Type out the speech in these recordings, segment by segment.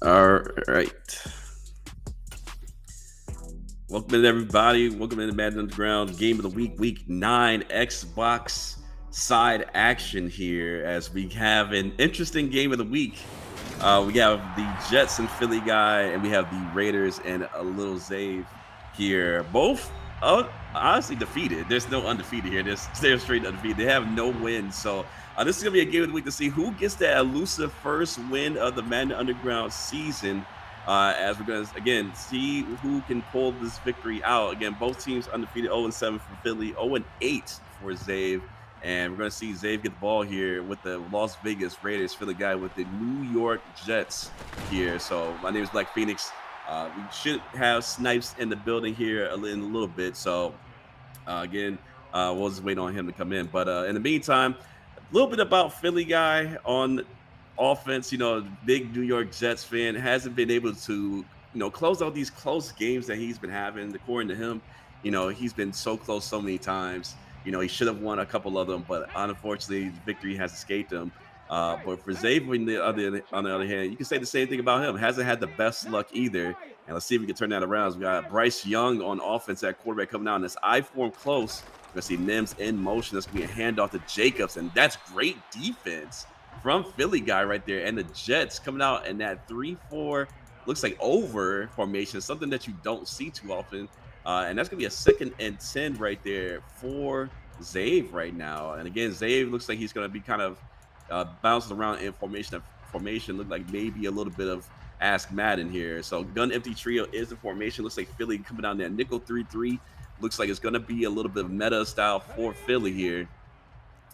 All right. Welcome in, everybody. Welcome into Madden Underground Game of the Week, Week 9 Xbox side action here as we have an interesting game of the week. We have the Jets and Philly guy, and we have the Raiders and a little Zave here. Both honestly defeated. There's no undefeated here. They're straight undefeated. They have no wins. So this is going to be a game of the week to see who gets that elusive first win of the Madden Underground season as we're going to again see who can pull this victory out. Again, both teams undefeated, 0-7 for Philly, 0-8 for Zave. And we're going to see Zave get the ball here with the Las Vegas Raiders, Philly guy with the New York Jets here. So my name is Black Phoenix. We should have Snipes in the building here in a little bit. So again, we'll just wait on him to come in. But in the meantime, a little bit about Philly guy on offense. Big New York Jets fan, hasn't been able to close out these close games that he's been having. According to him, he's been so close so many times. He should have won a couple of them, but unfortunately, victory has escaped him. But for Xavier, on the other hand, you can say the same thing about him. Hasn't had the best luck either. And let's see if we can turn that around. We got Bryce Young on offense at quarterback coming out in this I form close. We're going to see Mims in motion. That's going to be a handoff to Jacobs, and that's great defense from Philly guy right there. And the Jets coming out in that 3-4, looks like over formation, something that you don't see too often. And that's going to be a 2nd and 10 right there for Zave right now. And again, Zave looks like he's going to be kind of bouncing around in formation. Look like maybe a little bit of Ask Madden here. So gun empty trio is the formation. Looks like Philly coming down there. Nickel 3-3. Looks like it's going to be a little bit of meta style for Philly here.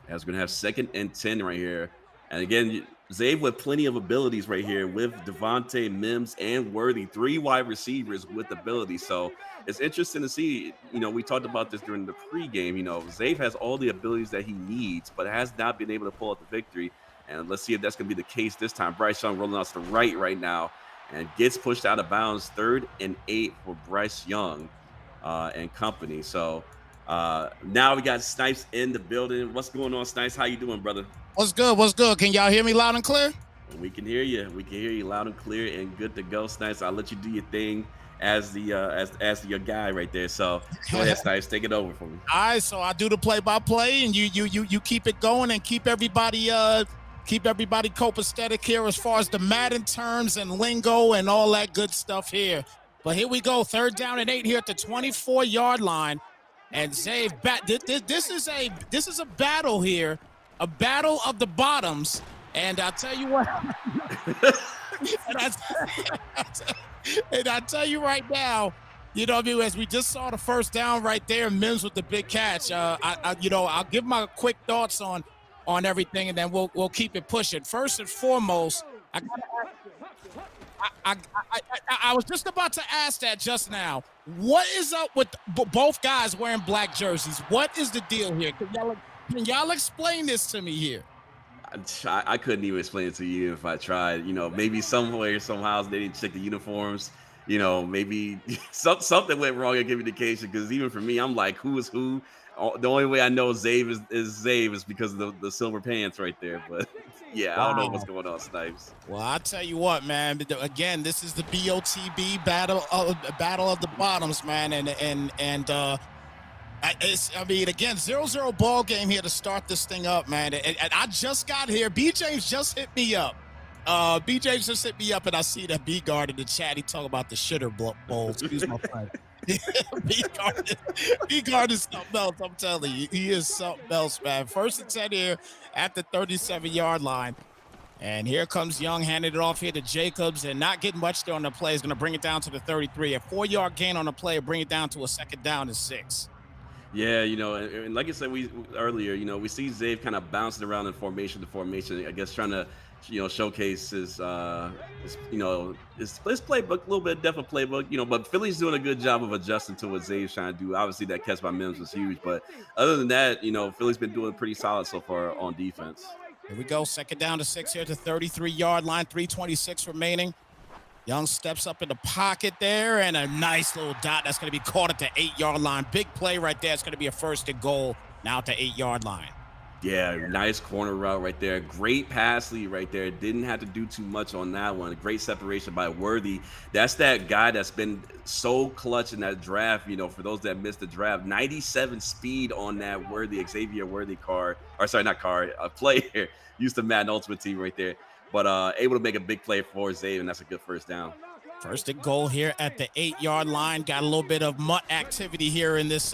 As we're going to have 2nd and 10 right here. And again, Zave with plenty of abilities right here with Devontae, Mims, and Worthy, 3 wide receivers with ability. So it's interesting to see. We talked about this during the pregame. Zave has all the abilities that he needs, but has not been able to pull out the victory. And let's see if that's going to be the case this time. Bryce Young rolling out to the right now and gets pushed out of bounds. 3rd and 8 for Bryce Young and company. So now we got Snipes in the building. What's going on, Snipes? How you doing, brother? What's good? What's good? Can y'all hear me loud and clear? We can hear you. We can hear you loud and clear and good to go, Snipes. I'll let you do your thing as the as your guy right there. So go ahead, Snipes, take it over for me. All right, so I do the play-by-play, and you keep it going and keep everybody copacetic here as far as the Madden terms and lingo and all that good stuff here. But here we go, 3rd down and 8 here at the 24-yard line, and Zave, this is a battle here. A battle of the bottoms, and I'll tell you what. and I tell you right now, as we just saw the 1st down right there, Mims with the big catch. I'll give my quick thoughts on everything, and then we'll keep it pushing. First and foremost, I was just about to ask that just now. What is up with both guys wearing black jerseys? What is the deal here? Can y'all explain this to me here? I couldn't even explain it to you if I tried. Maybe somewhere, somehow they didn't check the uniforms. Maybe something went wrong at communication. Because even for me, I'm like, who is who? The only way I know Zave is Zave is because of the silver pants right there. But yeah, I don't know what's going on, Snipes. Well, I'll tell you what, man. Again, this is the BOTB battle of the bottoms, man, and again, 0-0 ball game here to start this thing up, man. And I just got here. B. James just hit me up. B. James just hit me up, and I see that B. Guard in the chat. He talking about the shitter bowl. Excuse my friend. B. Guard is something else, I'm telling you. He is something else, man. 1st and 10 here at the 37-yard line. And here comes Young, handing it off here to Jacobs, and not getting much there on the play. Is going to bring it down to the 33. A 4-yard gain on the play, bring it down to a 2nd down and 6. Yeah, and like I said earlier, we see Zave kind of bouncing around in formation to formation. I guess trying to, showcase his playbook, a little bit depth of playbook. But Philly's doing a good job of adjusting to what Zave's trying to do. Obviously, that catch by Mims was huge, but other than that, Philly's been doing pretty solid so far on defense. Here we go, 2nd down to 6 here at the 33-yard line, 3:26 remaining. Young steps up in the pocket there, and a nice little dot that's going to be caught at the 8-yard line. Big play right there. It's going to be a 1st and goal now at the 8-yard line. Yeah, nice corner route right there. Great pass lead right there. Didn't have to do too much on that one. Great separation by Worthy. That's that guy that's been so clutch in that draft. For those that missed the draft, 97 speed on that Worthy Xavier Worthy card, or sorry, not card, a player. Used to Madden Ultimate Team right there, but able to make a big play for Xavier, and that's a good first down. First and goal here at the 8-yard line. Got a little bit of mutt activity here in this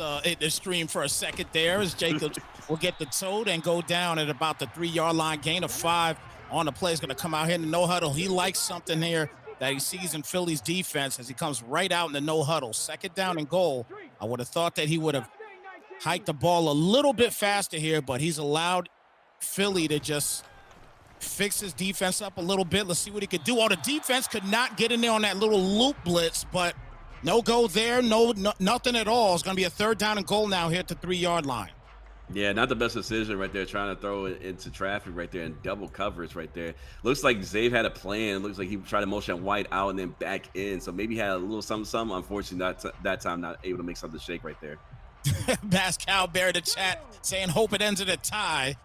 stream for a second there as Jacobs will get the toad and go down at about the 3-yard line. Gain of 5 on the play. Is going to come out here in the no huddle. He likes something here that he sees in Philly's defense as he comes right out in the no huddle. Second down and goal. I would have thought that he would have hiked the ball a little bit faster here, but he's allowed Philly to just fix his defense up a little bit. Let's see what he could do. Oh, the defense could not get in there on that little loop blitz, but no go there, nothing at all. It's going to be a third down and goal now here at the 3-yard line. Yeah, not the best decision right there, trying to throw it into traffic right there and double coverage right there. Looks like Zave had a plan. It looks like he tried to motion White out and then back in. So maybe he had a little something. Unfortunately, that time not able to make something shake right there. Pascal Bear in the chat saying, hope it ends in a tie.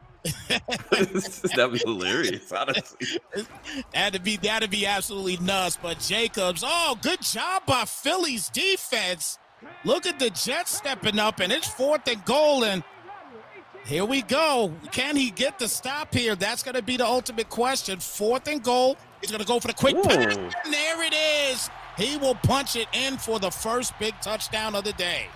That'd be hilarious, honestly. That'd be absolutely nuts. But Jacobs, good job by Philly's defense. Look at the Jets stepping up, and it's 4th and goal. And here we go. Can he get the stop here? That's going to be the ultimate question. 4th and goal. He's going to go for the quick pass. And there it is. He will punch it in for the first big touchdown of the day.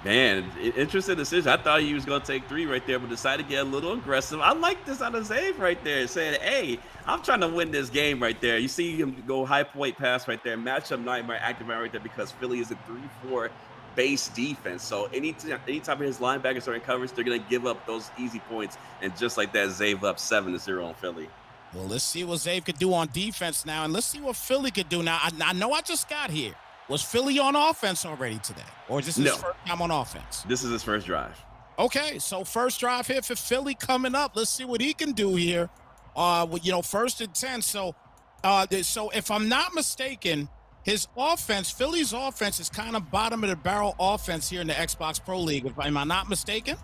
Man, interesting decision. I thought he was going to take 3 right there, but decided to get a little aggressive. I like this out of Zave right there, saying, hey, I'm trying to win this game right there. You see him go high point pass right there, matchup nightmare activate right there because Philly is a 3-4 base defense. So anytime his linebackers are in coverage, they're going to give up those easy points. And just like that, Zave up 7-0 on Philly. Well, let's see what Zave could do on defense now, and let's see what Philly could do now. I know I just got here. Was Philly on offense already today? Or is this his first time on offense? This is his first drive. Okay, so first drive here for Philly coming up. Let's see what he can do here. First and 10. So if I'm not mistaken, his offense, Philly's offense is kind of bottom of the barrel offense here in the Xbox Pro League. Am I not mistaken?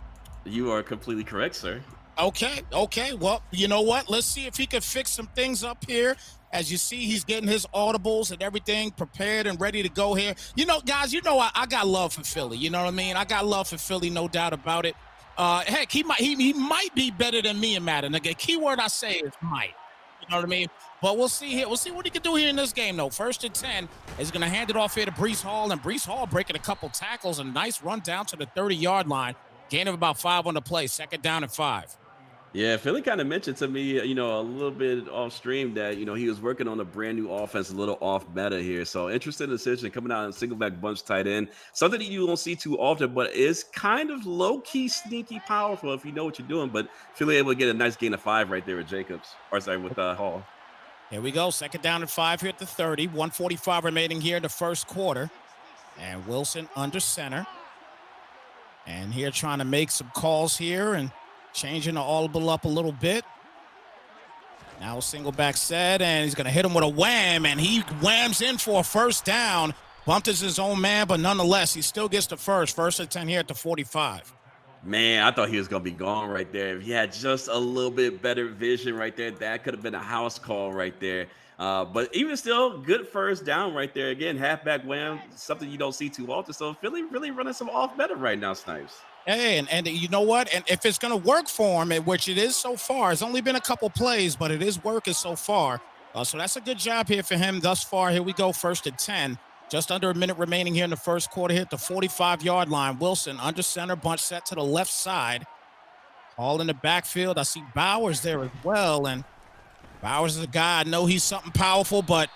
You are completely correct, sir. Okay. Well, you know what? Let's see if he can fix some things up here. As you see, he's getting his audibles and everything prepared and ready to go here. Guys, I got love for Philly. You know what I mean? I got love for Philly, no doubt about it. Heck, he might be better than me in Madden. The key word I say is might. You know what I mean? But we'll see here. We'll see what he can do here in this game, though. First and 10 is going to hand it off here to Breece Hall, and Breece Hall breaking a couple tackles. A nice run down to the 30-yard line. Gain of about 5 on the play. Second down and 5. Yeah, Philly kind of mentioned to me, a little bit off stream that, he was working on a brand new offense, a little off meta here. So interesting decision coming out in single back bunch tight end. Something that you don't see too often, but is kind of low key, sneaky powerful if you know what you're doing. But Philly able to get a nice gain of 5 right there with Jacobs, with Hall. Here we go. Second down and 5 here at the 30. 1:45 remaining here in the first quarter. And Wilson under center. And here trying to make some calls here and changing the audible up a little bit. Now single back set, and he's going to hit him with a wham, and he whams in for a first down. Bumped as his own man, but nonetheless, he still gets the first. First and 10 here at the 45. Man, I thought he was going to be gone right there. If he had just a little bit better vision right there, that could have been a house call right there. But even still, good first down right there. Again, halfback wham, something you don't see too often. So Philly really running some off meta right now, Snipes. Hey, and you know what? And if it's going to work for him, which it is so far, it's only been a couple plays, but it is working so far. So that's a good job here for him thus far. Here we go, first and 10. Just under a minute remaining here in the first quarter. Hit the 45-yard line. Wilson under center, bunch set to the left side. All in the backfield. I see Bowers there as well. And Bowers is a guy. I know he's something powerful, but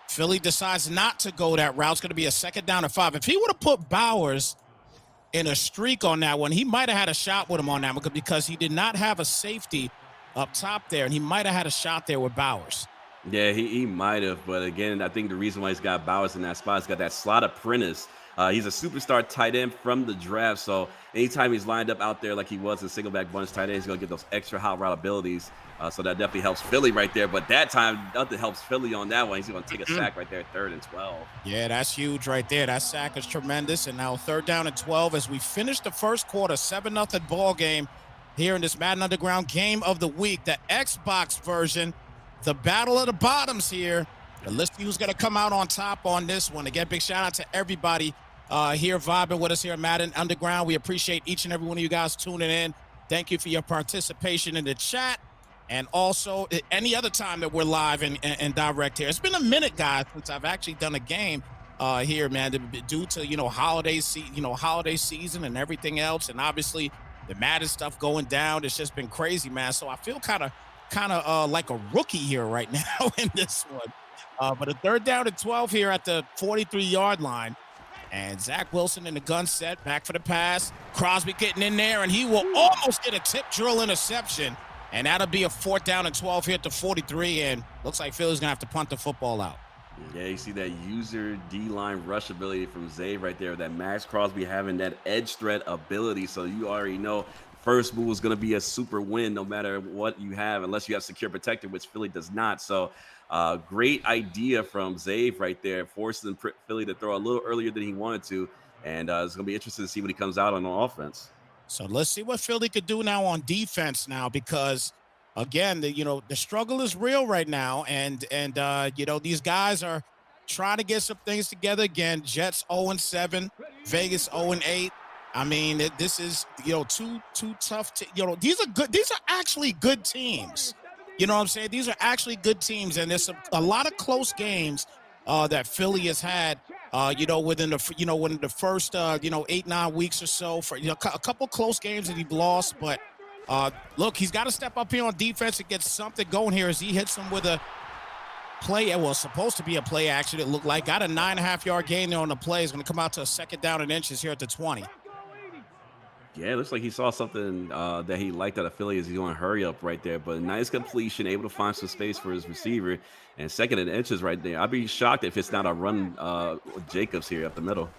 Philly decides not to go that route. It's going to be a second down and 5. If he would have put Bowers in a streak on that one, he might have had a shot with him on that one because he did not have a safety up top there, and he might have had a shot there with Bowers. Yeah, he might have, but again, I think the reason why he's got Bowers in that spot, he's got that slot apprentice. He's a superstar tight end from the draft, so anytime he's lined up out there like he was in single back bunch tight end, he's going to get those extra hot route abilities. So that definitely helps Philly right there. But that time, nothing helps Philly on that one. He's going to take a sack right there, 3rd and 12. Yeah, that's huge right there. That sack is tremendous. And now 3rd down and 12 as we finish the first quarter, 7-0 ball game here in this Madden Underground Game of the Week, the Xbox version, the Battle of the Bottoms here. And let's see who's going to come out on top on this one. Again, big shout out to everybody here vibing with us here at Madden Underground. We appreciate each and every one of you guys tuning in. Thank you for your participation in the chat. And also any other time that we're live and direct here. It's been a minute, guys, since I've actually done a game here, man, due to, holiday season and everything else. And obviously the Madden stuff going down. It's just been crazy, man. So I feel kind of like a rookie here right now in this one. But a 3rd down and 12 here at the 43-yard line. And Zach Wilson in the gun set, back for the pass. Crosby getting in there, and he will almost get a tip drill interception. And that'll be a 4th down and 12 here at the 43, and looks like Philly's going to have to punt the football out. Yeah, you see that user D-line rush ability from Zay right there. That Max Crosby having that edge threat ability. So you already know first move is going to be a super win no matter what you have, unless you have secure protector, which Philly does not. So great idea from Zave right there, forcing Philly to throw a little earlier than he wanted to. And it's going to be interesting to see what he comes out on offense. So let's see what Philly could do now on defense now, because again, the struggle is real right now. And these guys are trying to get some things together again. Jets 0-7, Vegas 0-8. I mean, this is, too tough to, these are good. These are actually good teams. You know what I'm saying? These are actually good teams. And there's a lot of close games that Philly has had, within the first, 8-9 weeks or so, for, a couple close games that he lost. But look, he's got to step up here on defense and get something going here as he hits him with a play. Well, supposed to be a play action. It looked like got a 9.5-yard gain there on the play. He's going to come out to a 2nd down and inches here at the 20. Yeah, it looks like he saw something that he liked out of Philly as he's going to hurry up right there. But nice completion, able to find some space for his receiver. And 2nd and inches right there. I'd be shocked if it's not a run with Jacobs here up the middle.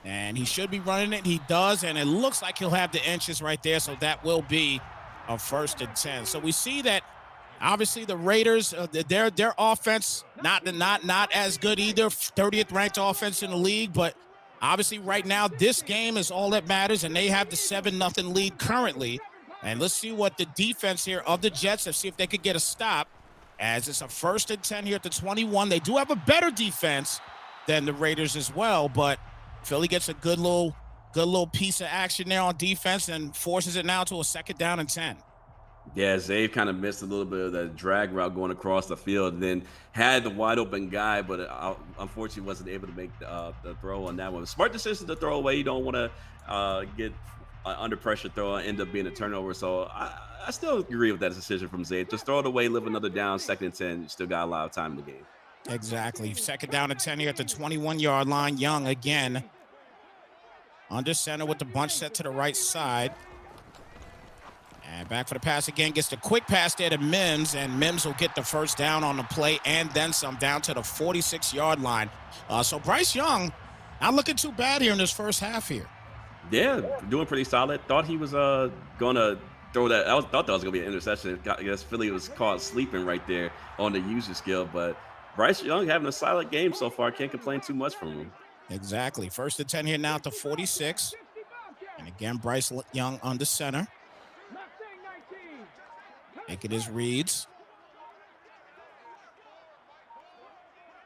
And he should be running it. He does, and it looks like he'll have the inches right there. So that will be a 1st and 10. So we see that obviously the Raiders, their offense not as good either. 30th ranked offense in the league, but obviously right now this game is all that matters, and they have the 7-0 lead currently. And let's see what the defense here of the Jets, let's see if they could get a stop, as it's a 1st and 10 here at the 21. They do have a better defense than the Raiders as well, but Philly gets a good little piece of action there on defense and forces it now to a 2nd down and 10. Yeah, Zave kind of missed a little bit of the drag route going across the field, and then had the wide open guy, but unfortunately wasn't able to make the throw on that one. Smart decision to throw away. You don't want to get under pressure throw and end up being a turnover. So I still agree with that decision from Zave. Just throw it away, live another down, 2nd and 10. You still got a lot of time in the game. Exactly. 2nd down and 10 here at the 21-yard line. Young again under center with the bunch set to the right side. And back for the pass again, gets the quick pass there to Mims, and Mims will get the 1st down on the play and then some, down to the 46-yard line. So Bryce Young not looking too bad here in this first half here. Yeah, doing pretty solid. Thought he was going to throw that. Thought that was going to be an interception. I guess Philly was caught sleeping right there on the user skill. But Bryce Young having a solid game so far. Can't complain too much from him. Exactly. 1st and 10 here now at the 46. And again, Bryce Young under center. Making his reads.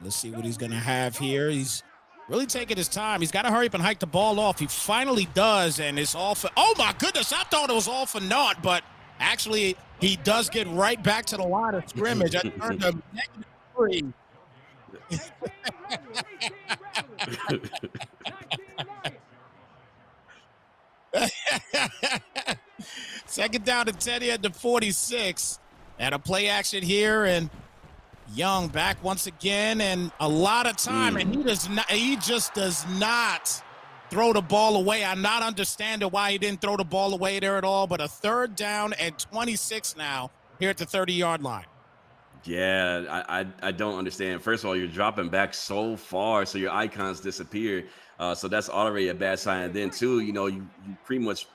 Let's see what he's going to have here. He's really taking his time. He's got to hurry up and hike the ball off. He finally does, and it's all for... Oh, my goodness. I thought it was all for naught, but actually he does get right back to the line of scrimmage. I turned a -3. 2nd down and 10 here at the 46. And a play action here, and Young back once again, and a lot of time, and he just does not throw the ball away. I'm not understanding why he didn't throw the ball away there at all, but a 3rd down and 26 now here at the 30-yard line. Yeah, I don't understand. First of all, you're dropping back so far, so your icons disappear. So that's already a bad sign. And then, too, you pretty much,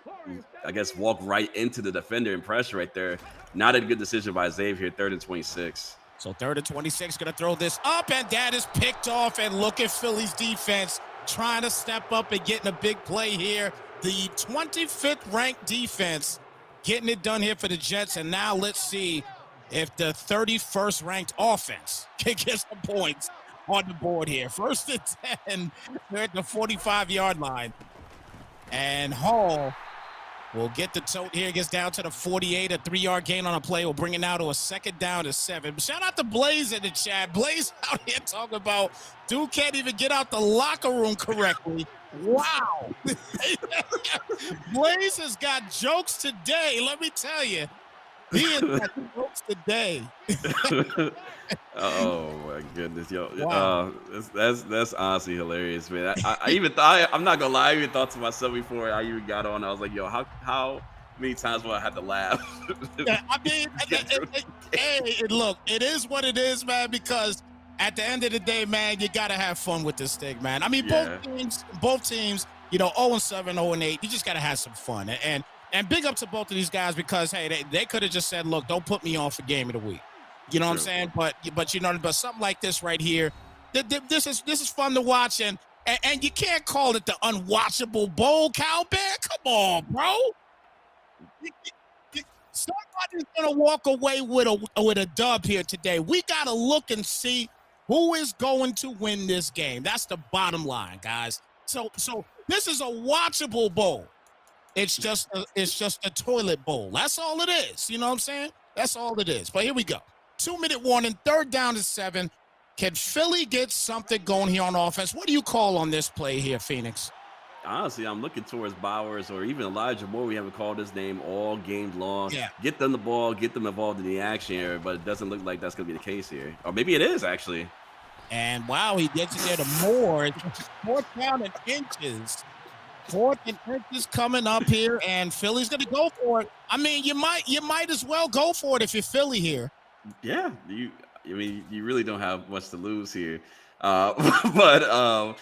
I guess, walk right into the defender and pressure right there. Not a good decision by Xavier, 3rd and 26. So 3rd and 26, going to throw this up, and that is picked off. And look at Philly's defense trying to step up and getting a big play here. The 25th ranked defense getting it done here for the Jets. And now let's see if the 31st ranked offense can get some points on the board here. First and 10, they're at the 45-yard line. And Hall will get the tote here, gets down to the 48, a 3-yard gain on a play. We'll bring it now to a 2nd down to 7. Shout out to Blaze in the chat. Blaze out here talking about dude can't even get out the locker room correctly. Wow. Blaze has got jokes today, let me tell you. He has got jokes today. Oh my goodness, yo! Wow. That's honestly hilarious, man. I even thought, I'm not gonna lie, I even thought to myself before I even got on, I was like, yo, how many times will I have to laugh? Yeah, I mean, hey, look, it is what it is, man, because at the end of the day, man, you got to have fun with this thing, man. I mean, Yeah. both teams, 0-7, 0-8, you just got to have some fun. And big up to both of these guys because, hey, they could have just said, look, don't put me on for game of the week. You know what I'm saying? But something like this right here, this is fun to watch, and you can't call it the unwatchable bowl, Cowbear. Come on, bro. Somebody's gonna walk away with a dub here today. We gotta look and see who is going to win this game. That's the bottom line, guys. So this is a watchable bowl. It's just a toilet bowl. That's all it is. You know what I'm saying? That's all it is. But here we go. 2-minute warning, 3rd down to 7. Can Philly get something going here on offense? What do you call on this play here, Phoenix? Honestly, I'm looking towards Bowers or even Elijah Moore. We haven't called his name all game long. Yeah. Get them the ball, get them involved in the action here, but it doesn't look like that's going to be the case here. Or maybe it is, actually. And wow, he gets it there to Moore. It's 4th down and inches. 4th and inches coming up here, and Philly's going to go for it. I mean, you might as well go for it if you're Philly here. Yeah, you really don't have much to lose here. Yeah,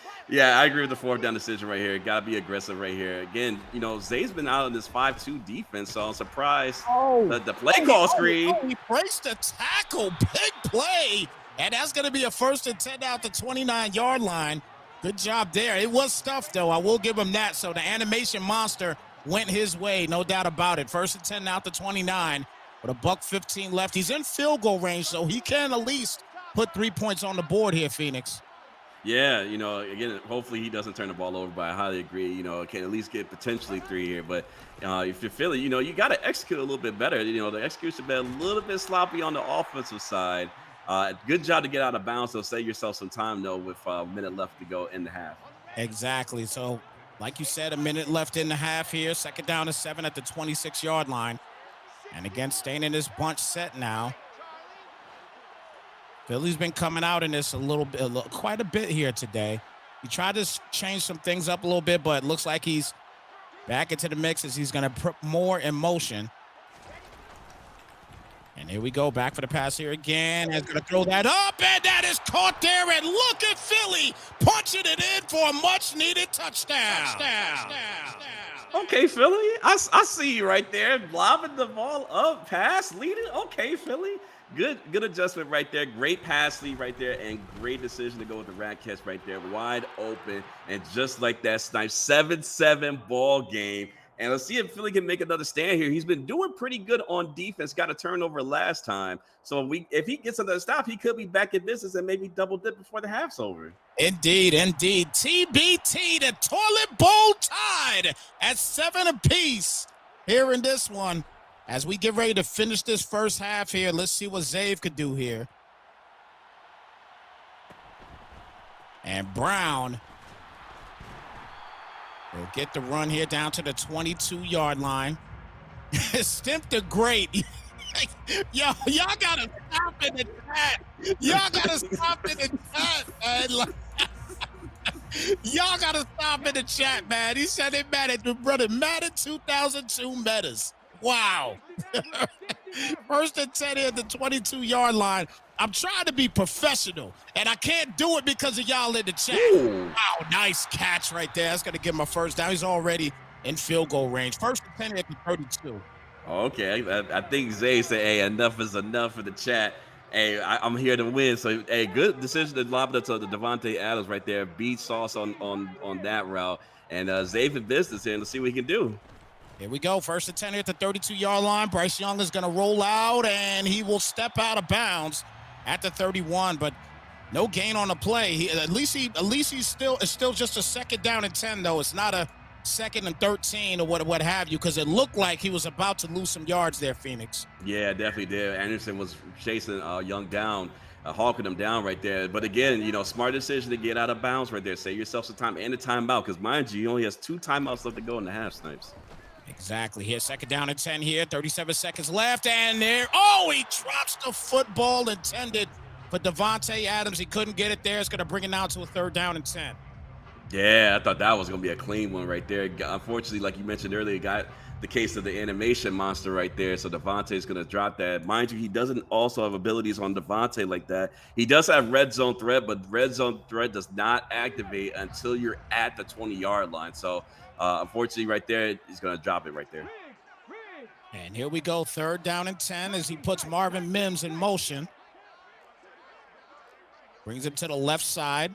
I agree with the 4th down decision right here. Got to be aggressive right here. Again, Zay's been out in this 5-2 defense, so I'm surprised the play call screen. He breaks the tackle. Big play. And that's going to be a 1st and 10 out the 29-yard line. Good job there. It was stuffed, though. I will give him that. So the animation monster went his way, no doubt about it. 1st and 10 out the 29. With $1:15 left. He's in field goal range, so he can at least put 3 points on the board here, Phoenix. Yeah, again, hopefully he doesn't turn the ball over, but I highly agree, can at least get potentially 3 here. But if you're Philly, you got to execute a little bit better. The execution been a little bit sloppy on the offensive side. Good job to get out of bounds, so save yourself some time, though, with a minute left to go in the half. Exactly. So, like you said, a minute left in the half here. 2nd down to 7 at the 26-yard line. And again, staying in this bunch set now. Philly's been coming out in this quite a bit here today. He tried to change some things up a little bit, but it looks like he's back into the mix as he's going to put more in motion. And here we go, back for the pass here again. He's going to throw that up, and that is caught there. And look at Philly punching it in for a much-needed touchdown. Okay, Philly. I see you right there. Lobbing the ball up, pass, leading. Okay, Philly. Good adjustment right there. Great pass lead right there, and great decision to go with the rat catch right there. Wide open, and just like that, snipe. 7-7 ball game. And let's see if Philly can make another stand here. He's been doing pretty good on defense. Got a turnover last time. So if he gets another stop, he could be back in business and maybe double dip before the half's over. Indeed. TBT, the toilet bowl tied at 7 apiece here in this one. As we get ready to finish this first half here, let's see what Zave could do here. And Brown will get the run here down to the 22-yard line. Stimp the great. Y'all gotta stop in the chat. Y'all gotta stop in the chat, man. Y'all gotta stop in the chat, man. He said they mad at the brother. Madden 2002 metas. Wow. 1st and 10 here at the 22-yard line. I'm trying to be professional, and I can't do it because of y'all in the chat. Ooh. Wow, nice catch right there. That's going to give him a 1st down. He's already in field goal range. 1st and 10 at the 32. Okay, I think Zay said, hey, enough is enough for the chat. Hey, I'm here to win. So, hey, good decision to lob it to the Devontae Adams right there. Beat sauce on that route. And Zay for business here. Let's see what he can do. Here we go. First and 10 here at the 32-yard line. Bryce Young is going to roll out, and he will step out of bounds at the 31, but no gain on the play. At least he's still just a second down and 10, though. It's not a second and 13 or what have you, because it looked like he was about to lose some yards there, Phoenix. Yeah, definitely did. Anderson was chasing Young down, hawking him down right there. But again, smart decision to get out of bounds right there. Save yourself some time and a timeout, because mind you, he only has 2 timeouts left to go in the half, Snipes. Exactly. Here, second down and 10 here. 37 seconds left, and there. Oh, he drops the football intended for Devontae Adams. He couldn't get it there. It's going to bring it down to a third down and 10. Yeah, I thought that was going to be a clean one right there. Unfortunately, like you mentioned earlier, got the case of the animation monster right there. So Devontae's going to drop that. Mind you, he doesn't also have abilities on Devontae like that. He does have red zone threat, but red zone threat does not activate until you're at the 20-yard line. So unfortunately, right there, he's going to drop it right there. And here we go, third down and 10 as he puts Marvin Mims in motion. Brings him to the left side.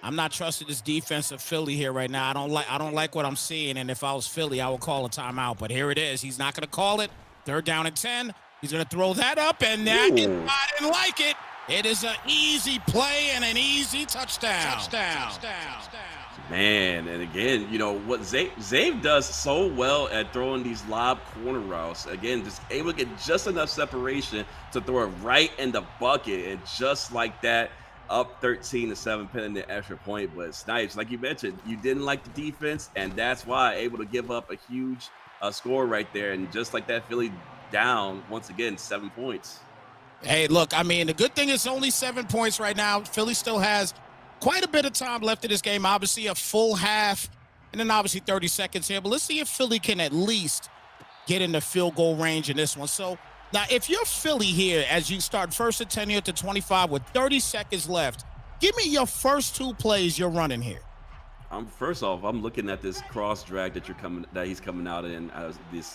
I'm not trusting this defense of Philly here right now. I don't like what I'm seeing, and if I was Philly, I would call a timeout. But here it is. He's not going to call it. Third down and 10. He's going to throw that up, and I didn't like it. It is an easy play and an easy touchdown. Man, and again, what Zave does so well at throwing these lob corner routes. Again, just able to get just enough separation to throw it right in the bucket, and just like that, up 13-7, pinning the extra point. But Snipes, like you mentioned, you didn't like the defense, and that's why able to give up a huge score right there. And just like that, Philly down once again 7 points. Hey, look, I mean, the good thing is only 7 points right now. Philly still has quite a bit of time left in this game. Obviously, a full half, and then obviously 30 seconds here. But let's see if Philly can at least get in the field goal range in this one. So now, if you're Philly here, as you start first and 10 here to 25 with 30 seconds left, give me your first 2 plays you're running here. First off, I'm looking at this cross drag that he's coming out in this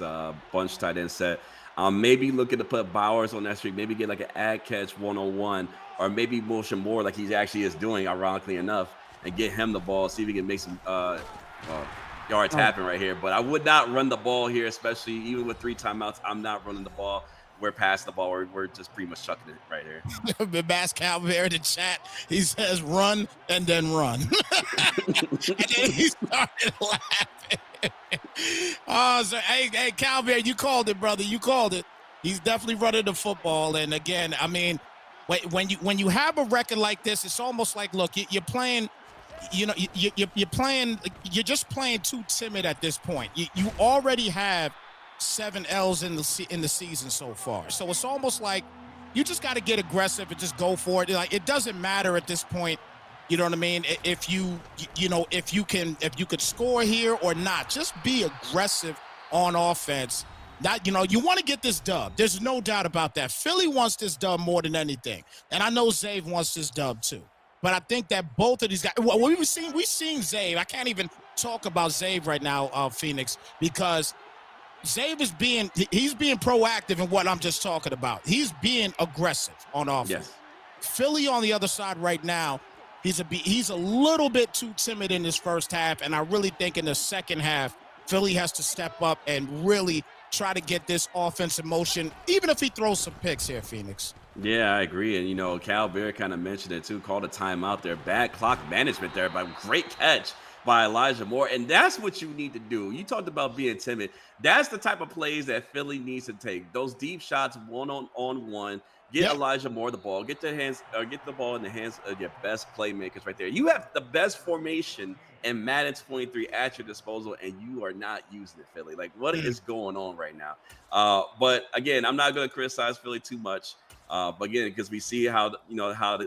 bunch tight end set. Maybe looking to put Bowers on that streak, maybe get like an ad catch 1-on-1, or maybe motion more like he actually is doing, ironically enough, and get him the ball, see if he can make some yards happen right here. But I would not run the ball here, especially even with 3 timeouts. I'm not running the ball. We're past the ball. We're just pretty much chucking it right here. Bass Calvert in the chat, he says run and then run. And then he started laughing. Oh, so, hey, Calvert, you called it, brother. You called it. He's definitely running the football. And again, I mean, when you have a record like this, it's almost like, look, you're playing, you're just playing too timid at this point. You already have 7 L's in the season so far. So it's almost like you just got to get aggressive and just go for it. Like, it doesn't matter at this point. You know what I mean? If you could score here or not, just be aggressive on offense. You want to get this dub. There's no doubt about that. Philly wants this dub more than anything. And I know Zave wants this dub too. But I think that both of these guys, we've seen Zave. I can't even talk about Zave right now, Phoenix, because Zave is being proactive in what I'm just talking about. He's being aggressive on offense. Yes. Philly on the other side right now, he's a little bit too timid in this first half, and I really think in the second half, Philly has to step up and really try to get this offense in motion, even if he throws some picks here, Phoenix. Yeah, I agree. And, Cal Bear kind of mentioned it too, called a timeout there. Bad clock management there, but great catch by Elijah Moore. And that's what you need to do. You talked about being timid. That's the type of plays that Philly needs to take. Those deep shots, one-on-one. Get Elijah Moore the ball. Get the ball in the hands of your best playmakers right there. You have the best formation in Madden 23 at your disposal, and you are not using it, Philly. Like, what is going on right now? But again, I'm not going to criticize Philly too much. But again, because we see how the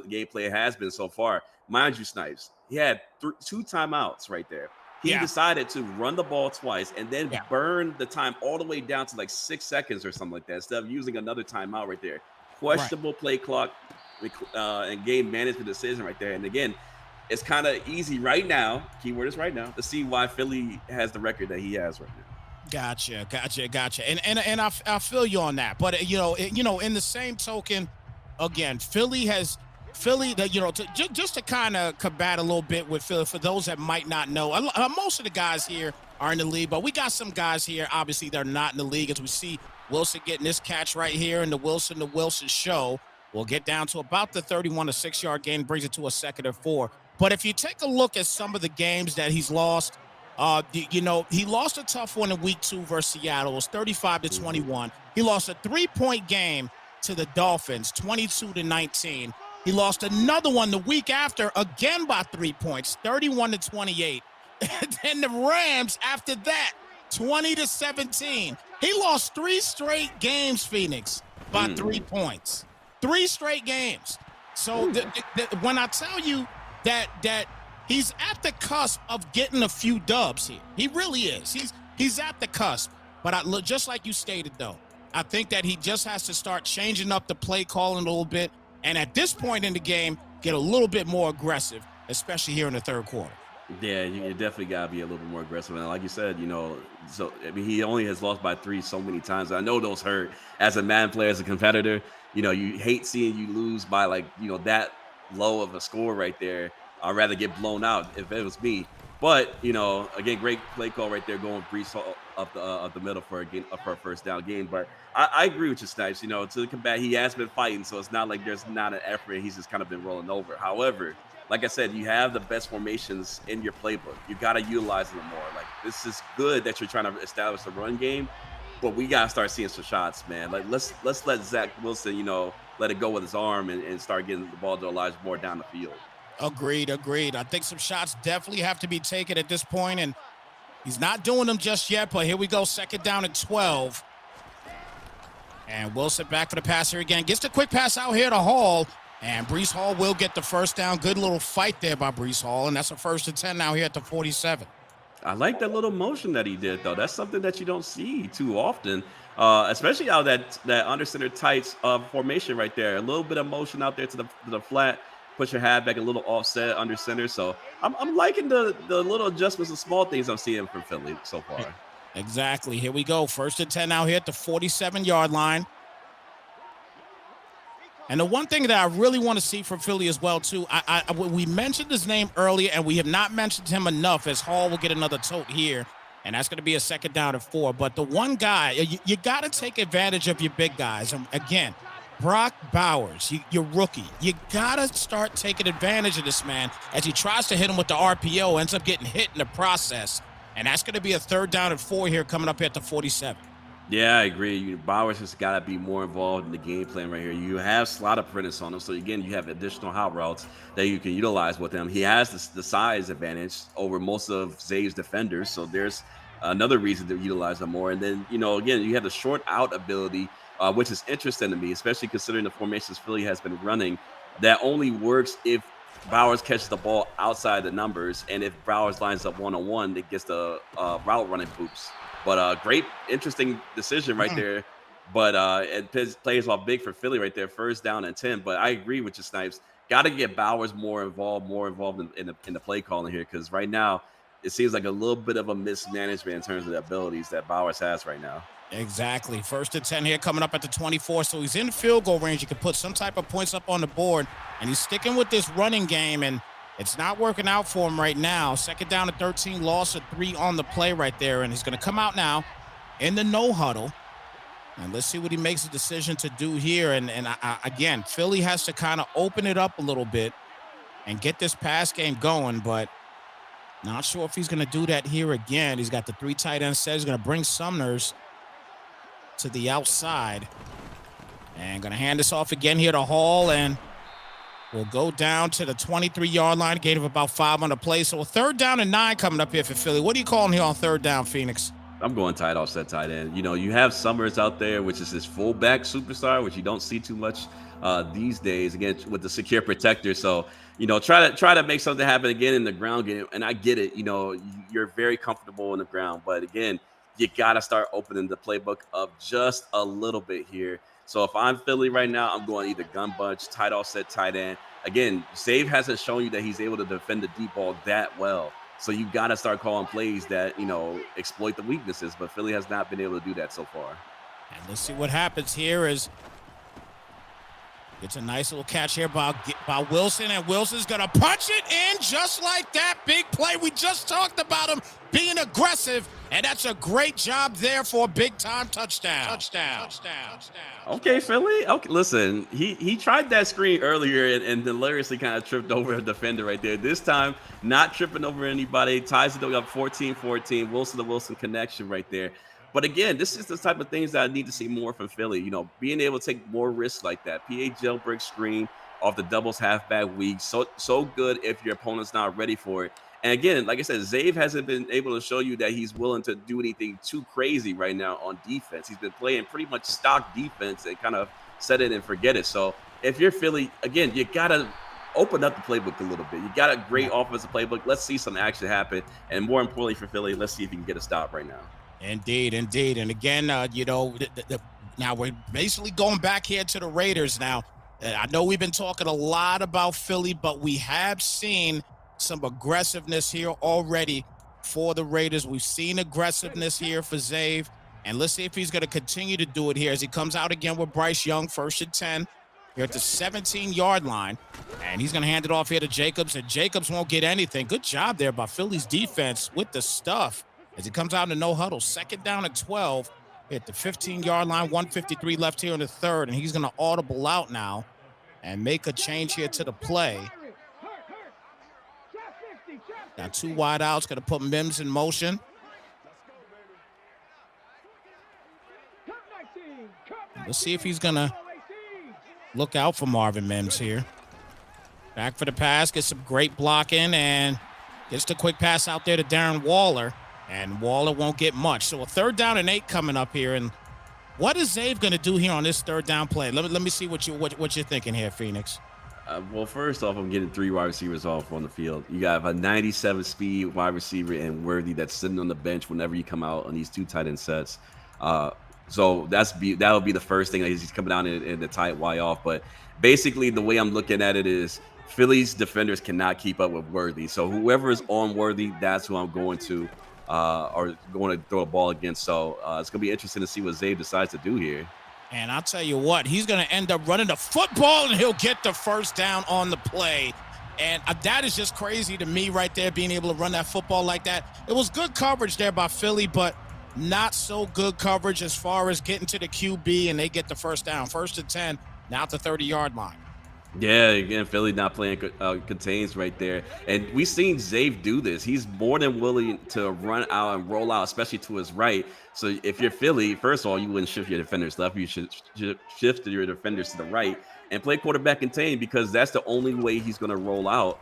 gameplay has been so far. Mind you, Snipes, he had 2 timeouts right there. He decided to run the ball twice and then burn the time all the way down to like 6 seconds or something like that, instead of using another timeout right there. Questionable play clock and game management decision right there. And again, it's kind of easy right now, keyword is right now, to see why Philly has the record that he has right now. Gotcha. And I feel you on that. But in the same token, again, Philly has Philly, just to kind of combat a little bit with Philly, for those that might not know, most of the guys here are in the league, but we got some guys here, obviously, they're not in the league, as we see Wilson getting this catch right here in the Wilson show. We'll get down to about the 31 to 6-yard gain, brings it to a 2nd and 4. But if you take a look at some of the games that he's lost, he lost a tough one in week 2 versus Seattle. It was 35 to 21. He lost a 3-point game to the Dolphins, 22 to 19. He lost another one the week after, again by 3 points, 31 to 28. And then the Rams after that, 20 to 17. He lost 3 straight games, Phoenix, by 3 points. 3 straight games. So when I tell you that he's at the cusp of getting a few dubs here, he really is. He's at the cusp. But just like you stated, though, I think that he just has to start changing up the play calling a little bit. And at this point in the game, get a little bit more aggressive, especially here in the 3rd quarter. Yeah, you definitely got to be a little bit more aggressive. And like you said, so I mean, he only has lost by 3 so many times. I know those hurt as a Madden player, as a competitor. You hate seeing you lose by that low of a score right there. I'd rather get blown out if it was me. But, again, great play call right there, going Brees Hall up the middle for a first down game. But I agree with you, Snipes. To combat, he has been fighting, so it's not like there's not an effort. He's just kind of been rolling over. However, like I said, you have the best formations in your playbook. You got to utilize them more. Like, this is good that you're trying to establish the run game, but we got to start seeing some shots, man. Like, let's let Zach Wilson, let it go with his arm and start getting the ball to Elijah Moore down the field. Agreed. I think some shots definitely have to be taken at this point, and he's not doing them just yet, but here we go, 2nd down and 12. And Wilson back for the pass here again. Gets the quick pass out here to Hall, and Brees Hall will get the first down. Good little fight there by Brees Hall, and that's a 1st and 10 now here at the 47. I like that little motion that he did, though. That's something that you don't see too often, especially out of that under center tight formation right there. A little bit of motion out there to the flat. Put your hat back a little offset under center. So I'm liking the little adjustments and small things I'm seeing from Philly so far. Exactly. Here we go. 1st and 10 now here at the 47-yard line. And the one thing that I really want to see from Philly as well, too, we mentioned his name earlier, and we have not mentioned him enough, as Hall will get another tote here, and that's going to be a 2nd down and 4. But the one guy, you got to take advantage of your big guys. And again, Brock Bowers, your rookie. You got to start taking advantage of this man as he tries to hit him with the RPO, ends up getting hit in the process. And that's going to be a 3rd down and 4 here coming up here at the 47. Yeah, I agree. Bowers has got to be more involved in the game plan right here. You have slot apprentice on him, so again, you have additional hot routes that you can utilize with him. He has the size advantage over most of Zay's defenders, so there's another reason to utilize him more. And then, again, you have the short out ability, which is interesting to me, especially considering the formations Philly has been running. That only works if Bowers catches the ball outside the numbers, and if Bowers lines up one-on-one, it gets the route running boops. But great, interesting decision right there. But it plays off big for Philly right there, 1st down and 10. But I agree with you, Snipes. Got to get Bowers more involved in the play calling here, because right now it seems like a little bit of a mismanagement in terms of the abilities that Bowers has right now. Exactly. 1st and 10 here coming up at the 24. So he's in field goal range. He can put some type of points up on the board, and he's sticking with this running game, and it's not working out for him right now. 2nd down and 13, loss of 3 on the play right there. And he's going to come out now in the no huddle. And let's see what he makes a decision to do here. And again, Philly has to kind of open it up a little bit and get this pass game going. But not sure if he's going to do that here again. He's got the 3 tight ends set. He's going to bring Sumners to the outside. And going to hand this off again here to Hall. And we'll go down to the 23-yard line, gain of about 5 on the play. So a 3rd down and 9 coming up here for Philly. What are you calling here on 3rd down, Phoenix? I'm going tight offset tight end. You have Summers out there, which is his fullback superstar, which you don't see too much these days, again, with the secure protector. So, try to make something happen again in the ground game. And I get it. You're very comfortable in the ground. But again, you got to start opening the playbook up just a little bit here. So if I'm Philly right now, I'm going either gun bunch, tight offset, tight end. Again, Save hasn't shown you that he's able to defend the deep ball that well. So you got to start calling plays that, exploit the weaknesses. But Philly has not been able to do that so far. And let's see what happens here as It's a nice little catch here by Wilson, and Wilson's going to punch it in just like that. Big play. We just talked about him being aggressive, and that's a great job there for a big-time touchdown. Touchdown. Okay, Philly. Okay, listen, he tried that screen earlier and hilariously kind of tripped over a defender right there. This time, not tripping over anybody. Ties it up 14-14. Wilson to Wilson connection right there. But again, this is the type of things that I need to see more from Philly. Being able to take more risks like that. PA jailbreak screen off the doubles halfback weak. So good if your opponent's not ready for it. And again, like I said, Zave hasn't been able to show you that he's willing to do anything too crazy right now on defense. He's been playing pretty much stock defense and kind of set it and forget it. So if you're Philly, again, you got to open up the playbook a little bit. You got a great offensive playbook. Let's see some action happen. And more importantly for Philly, let's see if you can get a stop right now. Indeed. And again, now we're basically going back here to the Raiders now. I know we've been talking a lot about Philly, but we have seen some aggressiveness here already for the Raiders. We've seen aggressiveness here for Zave, and let's see if he's going to continue to do it here as he comes out again with Bryce Young, 1st and 10. Here at the 17-yard line, and he's going to hand it off here to Jacobs, and Jacobs won't get anything. Good job there by Philly's defense with the stuff as he comes out in the no huddle. 2nd down and 12 at the 15-yard line, 1:53 left here in the 3rd, and he's going to audible out now and make a change here to the play. Now 2 wide outs, going to put Mims in motion. Let's see if he's going to look out for Marvin Mims here. Back for the pass, gets some great blocking, and gets the quick pass out there to Darren Waller. And Waller won't get much. So a 3rd down and 8 coming up here. And what is Zave going to do here on this 3rd down play? Let me see what you're thinking here, Phoenix. Well, first off, I'm getting 3 wide receivers off on the field. You got a 97 speed wide receiver and Worthy that's sitting on the bench whenever you come out on these 2 tight end sets. So that'll be the first thing that he's coming down in the tight Y off. But basically, the way I'm looking at it is Philly's defenders cannot keep up with Worthy. So whoever is on Worthy, that's who I'm going to or going to throw a ball against. So it's going to be interesting to see what Zave decides to do here. And I'll tell you what, he's going to end up running the football, and he'll get the 1st down on the play. And that is just crazy to me right there, being able to run that football like that. It was good coverage there by Philly, but not so good coverage as far as getting to the QB, and they get the 1st down. 1st and 10, now at the 30-yard line. Yeah, again, Philly not playing contains right there. And we've seen Zave do this. He's more than willing to run out and roll out, especially to his right. So if you're Philly, first of all, you wouldn't shift your defenders left. You should shift your defenders to the right and play quarterback contain, because that's the only way he's going to roll out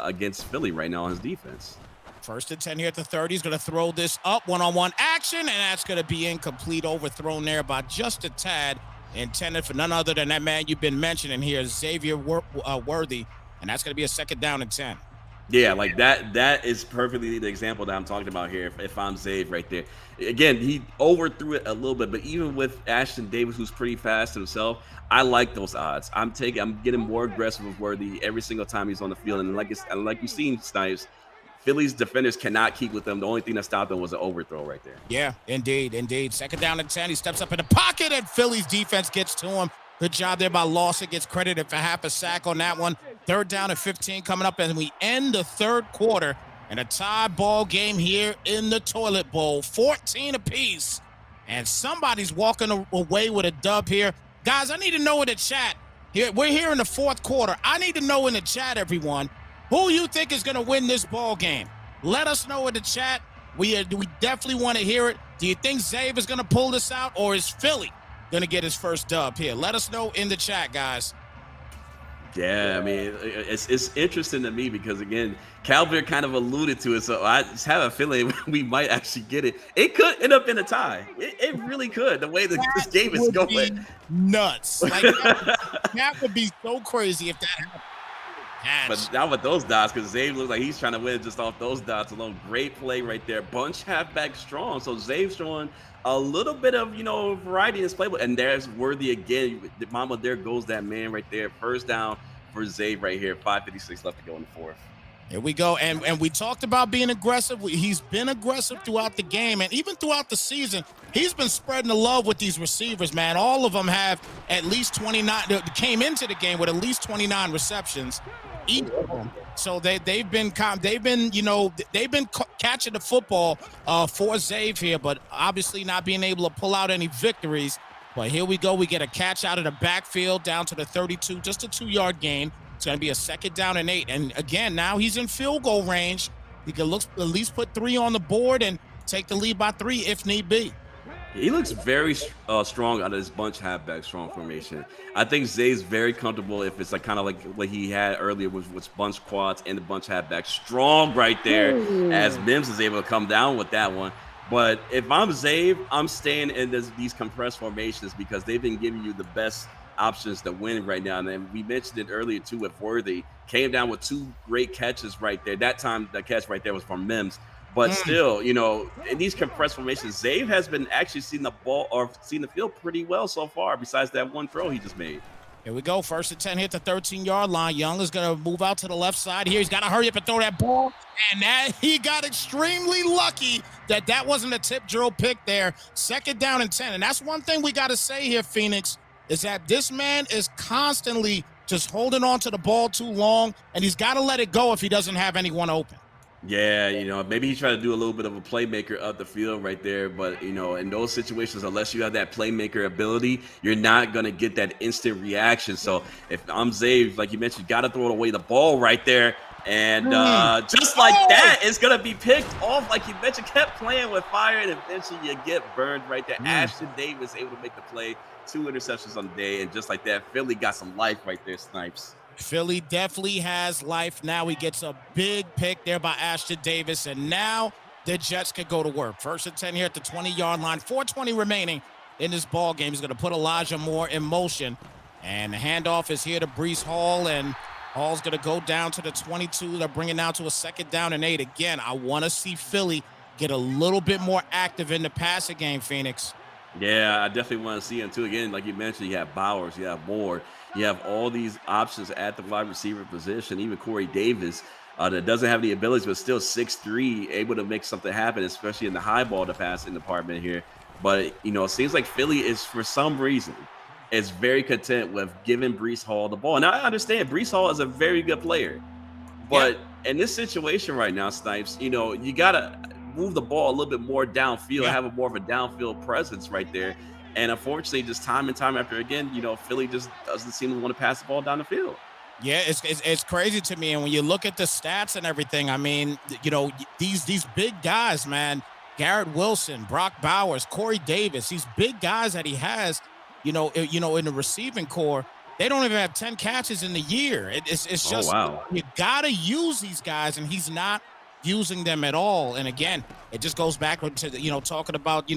against Philly right now on his defense. 1st and 10 here at the 30. He's going to throw this up, one-on-one action, and that's going to be incomplete, overthrown there by just a tad. Intended for none other than that man you've been mentioning here, Xavier Worthy, and that's going to be a 2nd down and 10. Yeah, like that is perfectly the example that I'm talking about here. If I'm Zave right there. Again, he overthrew it a little bit, but even with Ashton Davis, who's pretty fast himself, I like those odds. I'm getting more aggressive with Worthy every single time he's on the field. And like you've seen, Snipes, Philly's defenders cannot keep with them. The only thing that stopped them was an overthrow right there. Yeah, indeed. 2nd down and 10. He steps up in the pocket, and Philly's defense gets to him. Good job there by Lawson. Gets credited for half a sack on that one. 3rd down and 15 coming up, and we end the 3rd quarter in a tie ball game here in the Toilet Bowl. 14 apiece, and somebody's walking away with a dub here. Guys, I need to know in the chat. We're here in the 4th quarter. I need to know in the chat, everyone, who you think is going to win this ball game. Let us know in the chat. We definitely want to hear it. Do you think Zave is going to pull this out, or is Philly going to get his first dub here? Let us know in the chat, guys. Yeah, I mean, it's interesting to me because, again, Calvert kind of alluded to it, so I just have a feeling we might actually get it. It could end up in a tie. It really could, the way that this game is going. Nuts. Like, that would be so crazy if that happened. But not with those dots, because Zave looks like he's trying to win just off those dots alone. Great play right there. Bunch halfback strong. So Zave's showing a little bit of, variety in his playbook. And there's Worthy again. Mama, there goes that man right there. 1st down for Zave right here. 5:56 left to go in the 4th. Here we go. And we talked about being aggressive. He's been aggressive throughout the game and even throughout the season. He's been spreading the love with these receivers, man. All of them have at least 29, came into the game with at least 29 receptions, each of them. So they've been catching the football for Zave here, but obviously not being able to pull out any victories. But here we go. We get a catch out of the backfield down to the 32, just a 2-yard gain. It's going to be a 2nd down and 8. And again, now he's in field goal range. He can at least put 3 on the board and take the lead by 3 if need be. He looks very strong out of his bunch halfback strong formation. I think Zay's very comfortable if it's like kind of like what he had earlier with bunch quads and the bunch halfback strong right there. As Mims is able to come down with that one. But if I'm Zave, I'm staying in these compressed formations because they've been giving you the best options to win right now. And then we mentioned it earlier too with Worthy. Came down with 2 great catches right there. That time, the catch right there was from Mims. But still, in these compressed formations, Zave has been actually seeing the ball or seeing the field pretty well so far, besides that one throw he just made. Here we go. 1st and 10 hit the 13-yard line. Young is going to move out to the left side here. He's got to hurry up and throw that ball. And he got extremely lucky that wasn't a tip drill pick there. 2nd down and 10. And that's one thing we got to say here, Phoenix, is that this man is constantly just holding on to the ball too long, and he's got to let it go if he doesn't have anyone open. Yeah, maybe he's trying to do a little bit of a playmaker up the field right there. But, in those situations, unless you have that playmaker ability, you're not going to get that instant reaction. So if I'm Zave, like you mentioned, got to throw away the ball right there. And just like that, it's going to be picked off. Like you mentioned, kept playing with fire, and eventually you get burned right there. Ashton Davis able to make the play, 2 interceptions on the day. And just like that, Philly got some life right there, Snipes. Philly definitely has life. Now he gets a big pick there by Ashton Davis, and now the Jets could go to work. 1st and 10 here at the 20-yard line. 4:20 remaining in this ball game. He's going to put Elijah Moore in motion, and the handoff is here to Breece Hall, and Hall's going to go down to the 22. They're bringing down to a 2nd down and 8. Again, I want to see Philly get a little bit more active in the passing game, Phoenix. Yeah, I definitely want to see him too. Again, like you mentioned, you have Bowers, you have Moore, you have all these options at the wide receiver position. Even Corey Davis, that doesn't have the abilities, but still 6'3", able to make something happen, especially in the high ball to passing department here. But it seems like Philly is, for some reason, is very content with giving Breece Hall the ball. And I understand Breece Hall is a very good player, but in this situation right now, Snipes, you gotta move the ball a little bit more downfield, have a more of a downfield presence right there. And unfortunately, just time and time after again, Philly just doesn't seem to want to pass the ball down the field. Yeah, it's crazy to me. And when you look at the stats and everything, I mean, these big guys, man, Garrett Wilson, Brock Bowers, Corey Davis, these big guys that he has, in the receiving core, they don't even have 10 catches in the year. It's just, you got to use these guys, and he's not using them at all. And again, it just goes back to, talking about,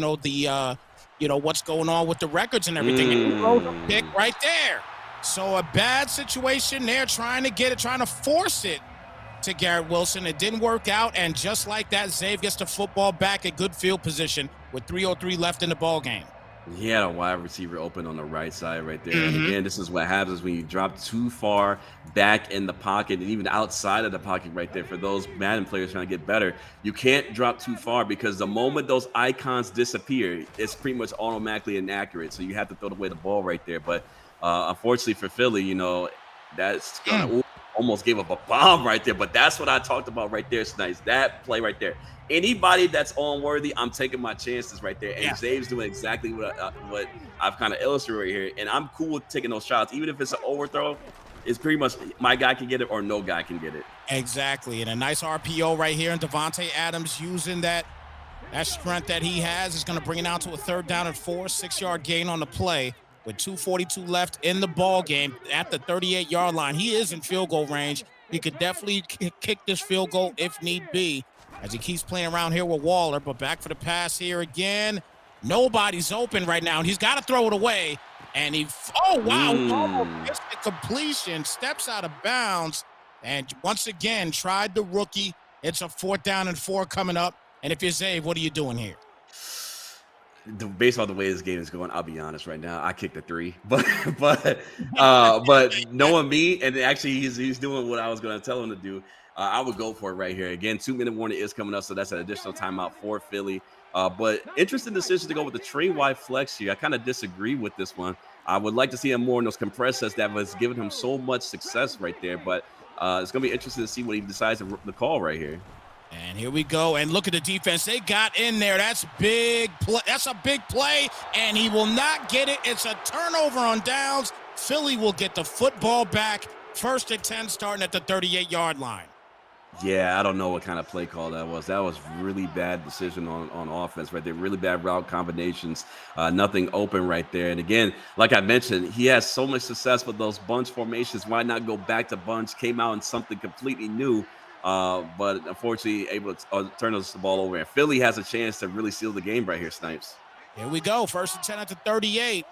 what's going on with the records and everything. And he throws a pick right there. So a bad situation there, trying to force it to Garrett Wilson. It didn't work out. And just like that, Zave gets the football back at good field position with 3:03 left in the ball game. He had a wide receiver open on the right side right there. And again, this is what happens when you drop too far back in the pocket and even outside of the pocket right there. For those Madden players trying to get better, you can't drop too far because the moment those icons disappear, it's pretty much automatically inaccurate. So you have to throw away the ball right there. But unfortunately for Philly, that's gonna almost gave up a bomb right there. But that's what I talked about right there, Snipes. That play right there. Anybody that's on Worthy, I'm taking my chances right there. And Zave's doing exactly what I've kind of illustrated right here. And I'm cool with taking those shots. Even if it's an overthrow, it's pretty much my guy can get it or no guy can get it. Exactly. And a nice RPO right here. And Devontae Adams using that strength that he has is going to bring it out to a 3rd down and 4, 6-yard gain on the play with 2:42 left in the ball game at the 38-yard line. He is in field goal range. He could definitely kick this field goal if need be, as he keeps playing around here with Waller. But back for the pass here again. Nobody's open right now, and he's got to throw it away. And almost gets the completion, steps out of bounds, and once again tried the rookie. It's a 4th down and 4 coming up. And if you're Zave, what are you doing here? Based on the way this game is going, I'll be honest right now, I kicked a 3. But knowing me, and actually he's doing what I was going to tell him to do. I would go for it right here. Again, 2-minute warning is coming up, so that's an additional timeout for Philly. But interesting decision to go with the tray wide flex here. I kind of disagree with this one. I would like to see him more in those compressed sets that was giving him so much success right there. But it's going to be interesting to see what he decides to call right here. And here we go. And look at the defense. They got in there. That's big play. That's a big play. And he will not get it. It's a turnover on downs. Philly will get the football back. 1st and 10 starting at the 38-yard line. Yeah, I don't know what kind of play call that was. That was really bad decision on offense right there. Really bad route combinations. Nothing open right there. And again, like I mentioned, he has so much success with those bunch formations. Why not go back to bunch? Came out in something completely new. But unfortunately, able to turn the ball over. And Philly has a chance to really seal the game right here, Snipes. Here we go. 1st and 10 at the 38.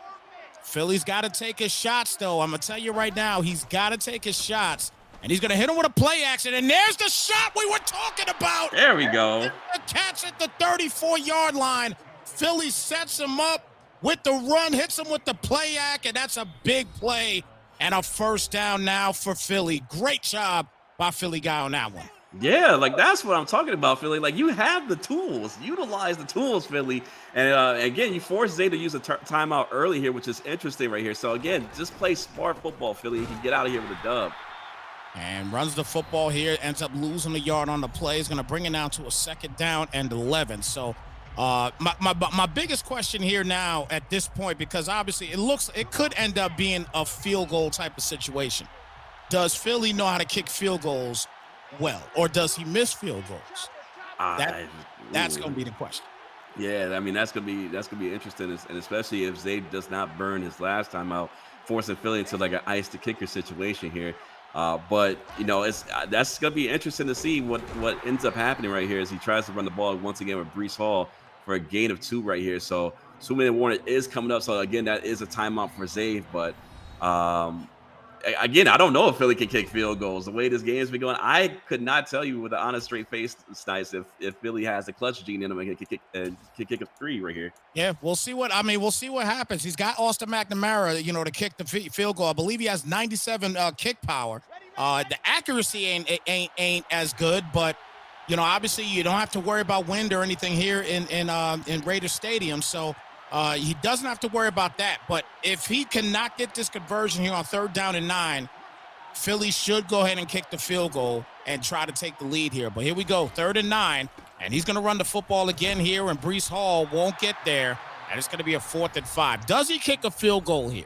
Philly's got to take his shots, though. I'm going to tell you right now, he's got to take his shots. And he's going to hit him with a play action. And there's the shot we were talking about. There we go. The catch at the 34-yard line. Philly sets him up with the run, hits him with the play act, and that's a big play and a 1st down now for Philly. Great job by Philly guy on that one. Yeah, like that's what I'm talking about, Philly. Like you have the tools, utilize the tools, Philly. And again, you force Zay to use a timeout early here, which is interesting right here. So again, just play smart football, Philly. You can get out of here with a dub. And runs the football here, ends up losing the yard on the play. Is going to bring it down to a 2nd down and 11. So my biggest question here now at this point, because obviously it could end up being a field goal type of situation. Does Philly know how to kick field goals well, or does he miss field goals? That's going to be the question. Yeah, I mean that's gonna be interesting, and especially if Zay does not burn his last time out, forcing Philly into like an ice to kicker situation here. But that's gonna be interesting to see what ends up happening right here as he tries to run the ball once again with Breece Hall for a gain of 2 right here. So 2-minute warning is coming up. So again, that is a timeout for Zay. But again, I don't know if Philly can kick field goals. The way this game's been going, I could not tell you with an honest, straight face, Snipes, if Philly has the clutch gene in him and can kick a 3 right here. Yeah, we'll see what happens. He's got Austin McNamara, to kick the field goal. I believe he has 97 kick power. The accuracy ain't as good, but obviously you don't have to worry about wind or anything here in Raider Stadium. So he doesn't have to worry about that. But if he cannot get this conversion here on 3rd down and 9, Philly should go ahead and kick the field goal and try to take the lead here. But here we go, 3rd and 9, and he's going to run the football again here, and Breece Hall won't get there, and it's going to be a 4th and 5. Does he kick a field goal here?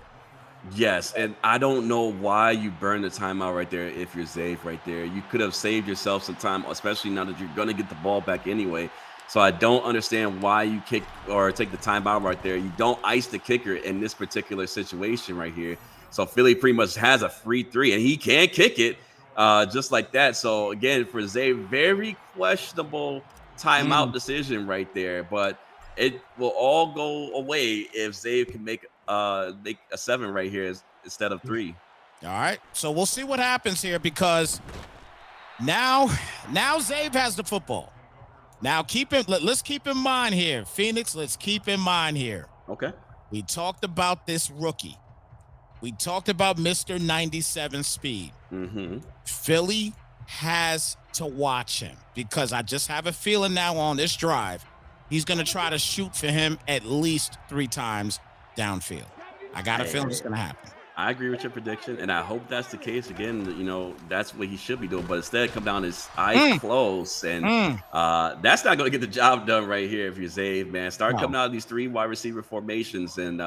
Yes, and I don't know why you burn the timeout right there if you're Zay right there. You could have saved yourself some time, especially now that you're going to get the ball back anyway. So I don't understand why you kick or take the timeout right there. You don't ice the kicker in this particular situation right here. So Philly pretty much has a free 3, and he can kick it just like that. So again, for Zay, very questionable timeout decision right there. But it will all go away if Zay can make a 7 right here instead of 3. All right, so we'll see what happens here, because now Zay has the football. Now let's keep in mind here, Phoenix. Let's keep in mind here. Okay. We talked about this rookie. We talked about Mr. 97 speed. Mm-hmm. Philly has to watch him, because I just have a feeling now on this drive, he's going to try to shoot for him at least 3 times downfield. I got a feeling it's going to happen. I agree with your prediction, and I hope that's the case. Again, that's what he should be doing. But instead, come down his eyes closed, and that's not going to get the job done right here if you're Zay, man. Start coming out of these 3 wide receiver formations, and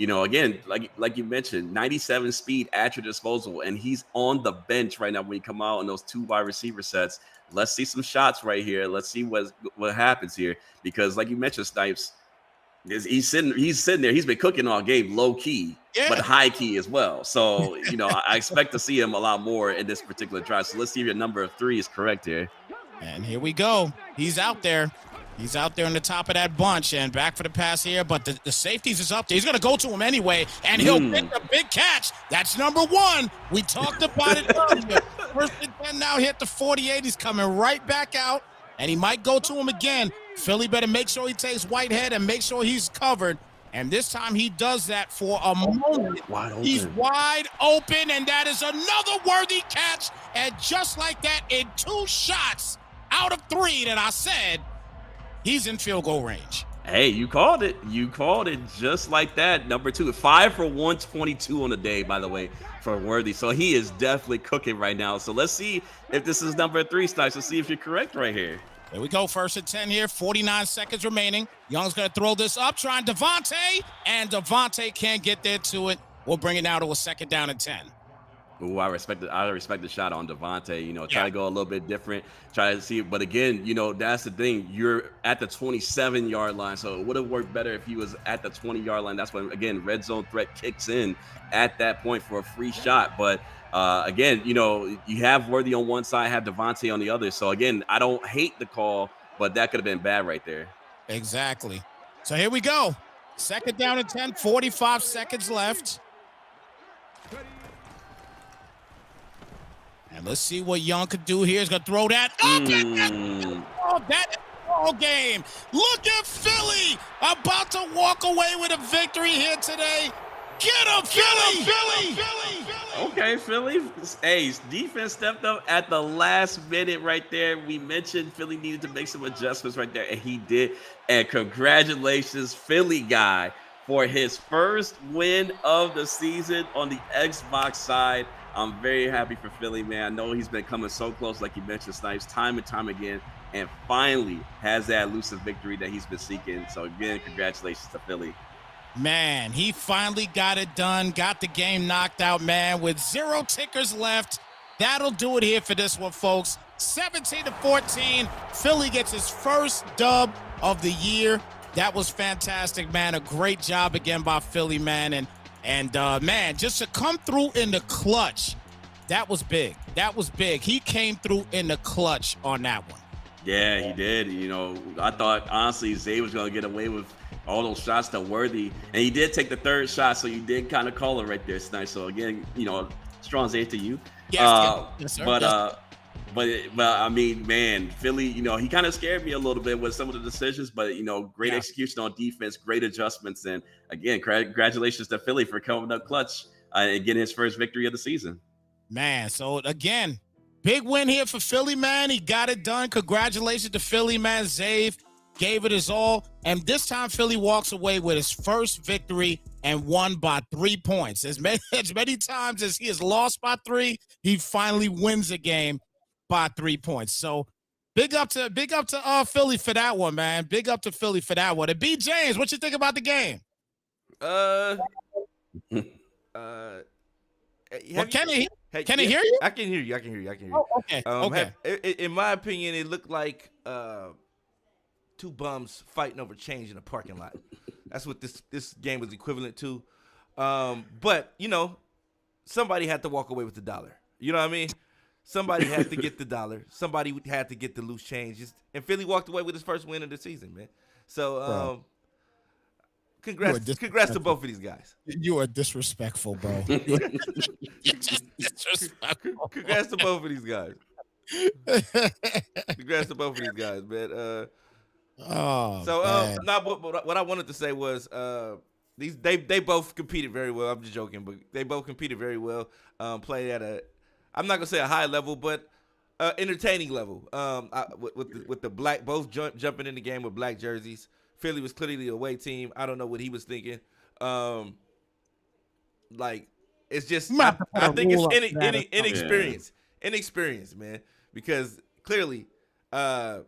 again, like you mentioned, 97 speed at your disposal, and he's on the bench right now when you come out in those 2 wide receiver sets. Let's see some shots right here. Let's see what happens here, because like you mentioned, Snipes, he's sitting there. He's been cooking all game, low key, but high key as well. So I expect to see him a lot more in this particular drive. So let's see if your number of 3 is correct here. And here we go. He's out there. He's out there on the top of that bunch, and back for the pass here, but the safeties is up there. He's going to go to him anyway, and he'll make a big catch. That's number 1. We talked about it earlier. 1st and 10 now, hit the 48. He's coming right back out, and he might go to him again. Philly better make sure he takes Whitehead and make sure he's covered. And this time he does that for a moment. Wide open. He's wide open, and that is another worthy catch. And just like that, in 2 shots out of 3 that I said, he's in field goal range. Hey, you called it. You called it just like that. Number 2, 5 for 122 on the day, by the way, for Worthy. So he is definitely cooking right now. So let's see if this is number 3, Snipes. Let's see if you're correct right here. There we go. 1st and 10 here. 49 seconds remaining. Young's going to throw this up, trying Devontae, and Devontae can't get there to it. We'll bring it now to a 2nd down and 10. Ooh, I respect the shot on Devontae. Try to go a little bit different, try to see. But again, that's the thing. You're at the 27-yard line, so it would have worked better if he was at the 20-yard line. That's when, again, red zone threat kicks in at that point for a free shot. But again, you have Worthy on one side, have Devontae on the other. So again, I don't hate the call, but that could have been bad right there. Exactly. So here we go. 2nd down and 10, 45 seconds left. And let's see what Young could do here. He's going to throw that. Oh, that is all game. Look at Philly about to walk away with a victory here today. Get him, Philly! Okay, Philly. Hey, defense stepped up at the last minute right there. We mentioned Philly needed to make some adjustments right there, and he did. And congratulations, Philly guy, for his first win of the season on the Xbox side. I'm very happy for Philly, man. I know he's been coming so close, like you mentioned, Snipes, time and time again, and finally has that elusive victory that he's been seeking. So, again, congratulations to Philly. Man, he finally got it done, got the game knocked out, man, with 0 tickers left. That'll do it here for this one, folks. 17-14, Philly gets his first dub of the year. That was fantastic, man. A great job again by Philly, man. And man, just to come through in the clutch, that was big. That was big. He came through in the clutch on that one. Yeah, he did. I thought, honestly, Zay was going to get away with all those shots to Worthy. And he did take the 3rd shot, so you did kind of call it right there, Snipes. So, again, strong Zay to you. Yes, yes, sir. But I mean, man, Philly, he kind of scared me a little bit with some of the decisions, but, great execution on defense, great adjustments. And again, congratulations to Philly for coming up clutch and getting his first victory of the season. Man, so again, big win here for Philly, man. He got it done. Congratulations to Philly, man. Zave gave it his all. And this time, Philly walks away with his first victory and won by 3 points. As many times as he has lost by 3, he finally wins a game by 3 points. So big up to Philly for that one, man. Big up to Philly for that one. And B. James, what you think about the game? Can he hear you? I can hear you. Oh, okay. Okay. In my opinion, it looked like 2 bums fighting over change in a parking lot. That's what this game was equivalent to. But somebody had to walk away with the dollar. You know what I mean? Somebody had to get the dollar. Somebody had to get the loose change. And Philly walked away with his first win of the season, man. So, congrats to both of these guys. You are disrespectful, bro. Disrespectful. Congrats to both of these guys. Congrats to both of these guys, man. What I wanted to say was they both competed very well. I'm just joking, but they both competed very well. Played at I'm not gonna say a high level, but entertaining level. With the black, both jumping in the game with black jerseys. Philly was clearly the away team. I don't know what he was thinking. It's just I think it's inexperience, man. Because clearly, I'm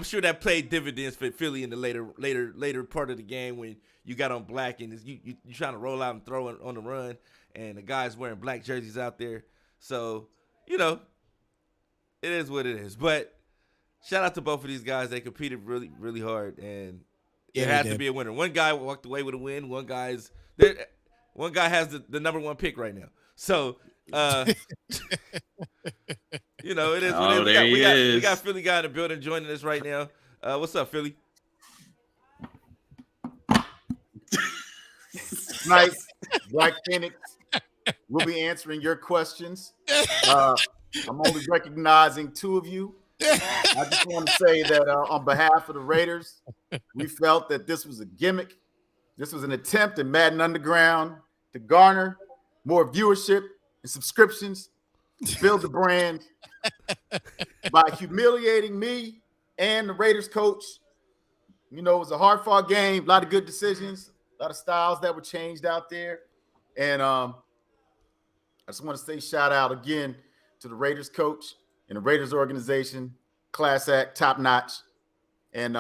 sure that played dividends for Philly in the later part of the game when you got on black and you trying to roll out and throw on the run, and the guys wearing black jerseys out there. So, it is what it is. But shout out to both of these guys. They competed really, really hard, and it had to be a winner. One guy walked away with a win. One guy has the number 1 pick right now. So, it is what it is. We got Philly guy in the building joining us right now. What's up, Philly? Nice. Black Phoenix. We'll be answering your questions. I'm only recognizing 2 of you. I just want to say that on behalf of the Raiders, we felt that this was a gimmick. This was an attempt at Madden Underground to garner more viewership and subscriptions, to build the brand by humiliating me and the Raiders coach. You know, it was a hard-fought game, a lot of good decisions, a lot of styles that were changed out there. And I just want to say shout out again to the Raiders coach and the Raiders organization, class act, top notch. And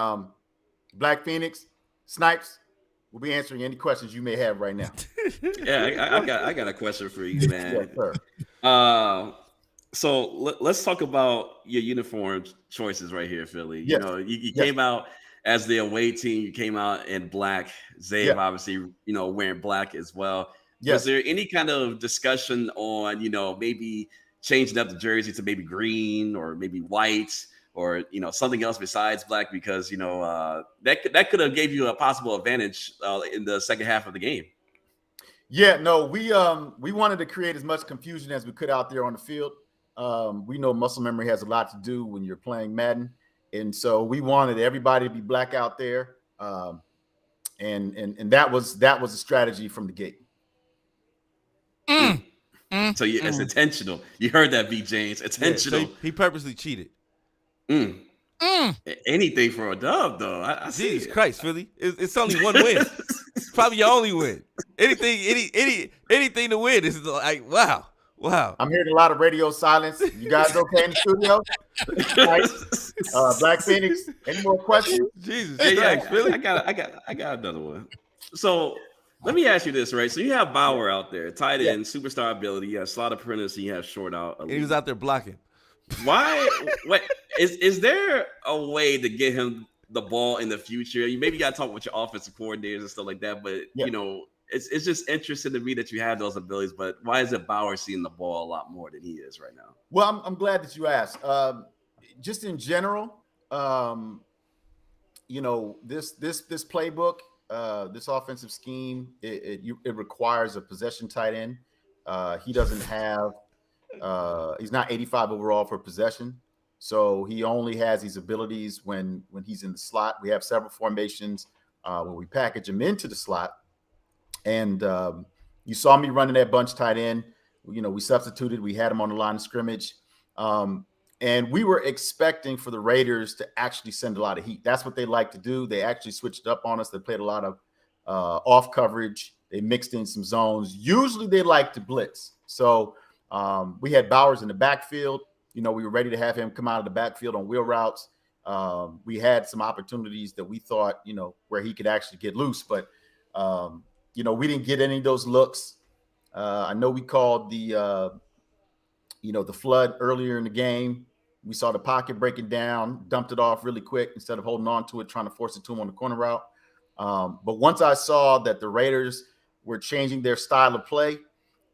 Black Phoenix, Snipes, will be answering any questions you may have right now. Yeah, I got a question for you, man. Yes, sir. So let's talk about your uniform choices right here, Philly. Yes. You know, you Yes. came out as the away team. You came out in black. Zave, obviously, you know, wearing black as well. Yes. Was there any kind of discussion on, you know, maybe changing up the jersey to maybe green or maybe white or, you know, something else besides black? Because, you know, that could have gave you a possible advantage in the second half of the game. Yeah, no, we wanted to create as much confusion as we could out there on the field. We know muscle memory has a lot to do when you're playing Madden, and so we wanted everybody to be black out there, and that was a strategy from the gate. So it's intentional. You heard that, B. James? Intentional. Yeah, so he purposely cheated. Anything for a dub, though. I see. Jesus Christ, Philly! It's only one win. It's probably your only win. Anything to win is like wow. I'm hearing a lot of radio silence. You guys okay in the studio? Right. Black Phoenix. Any more questions? Jesus Yeah, Christ, Philly! I got another one. So let me ask you this, right? So you have Bauer out there, tight end, superstar ability. You have slot apprentice, and you have short out. And he was out there blocking. Why? What is there a way to get him the ball in the future? You maybe got to talk with your offensive coordinators and stuff like that. But you know, it's just interesting to me that you have those abilities. But why is it Bauer seeing the ball a lot more than he is right now? Well, I'm glad that you asked. Just in general, you know, this playbook, this offensive scheme, it requires a possession tight end. He doesn't have. He's not 85 overall for possession, so he only has these abilities when he's in the slot. We have several formations where we package him into the slot, and you saw me running that bunch tight end. You know, we substituted. We had him on the line of scrimmage, and we were expecting for the Raiders to actually send a lot of heat. That's what they like to do. They actually switched up on us. They played a lot of off coverage. They mixed in some zones. Usually they like to blitz. So we had Bowers in the backfield. You know, we were ready to have him come out of the backfield on wheel routes. We had some opportunities that we thought, you know, where he could actually get loose. But, you know, we didn't get any of those looks. I know we called the flood earlier in the game. We saw the pocket breaking down, dumped it off really quick instead of holding on to it, trying to force it to him on the corner route. But once I saw that the Raiders were changing their style of play,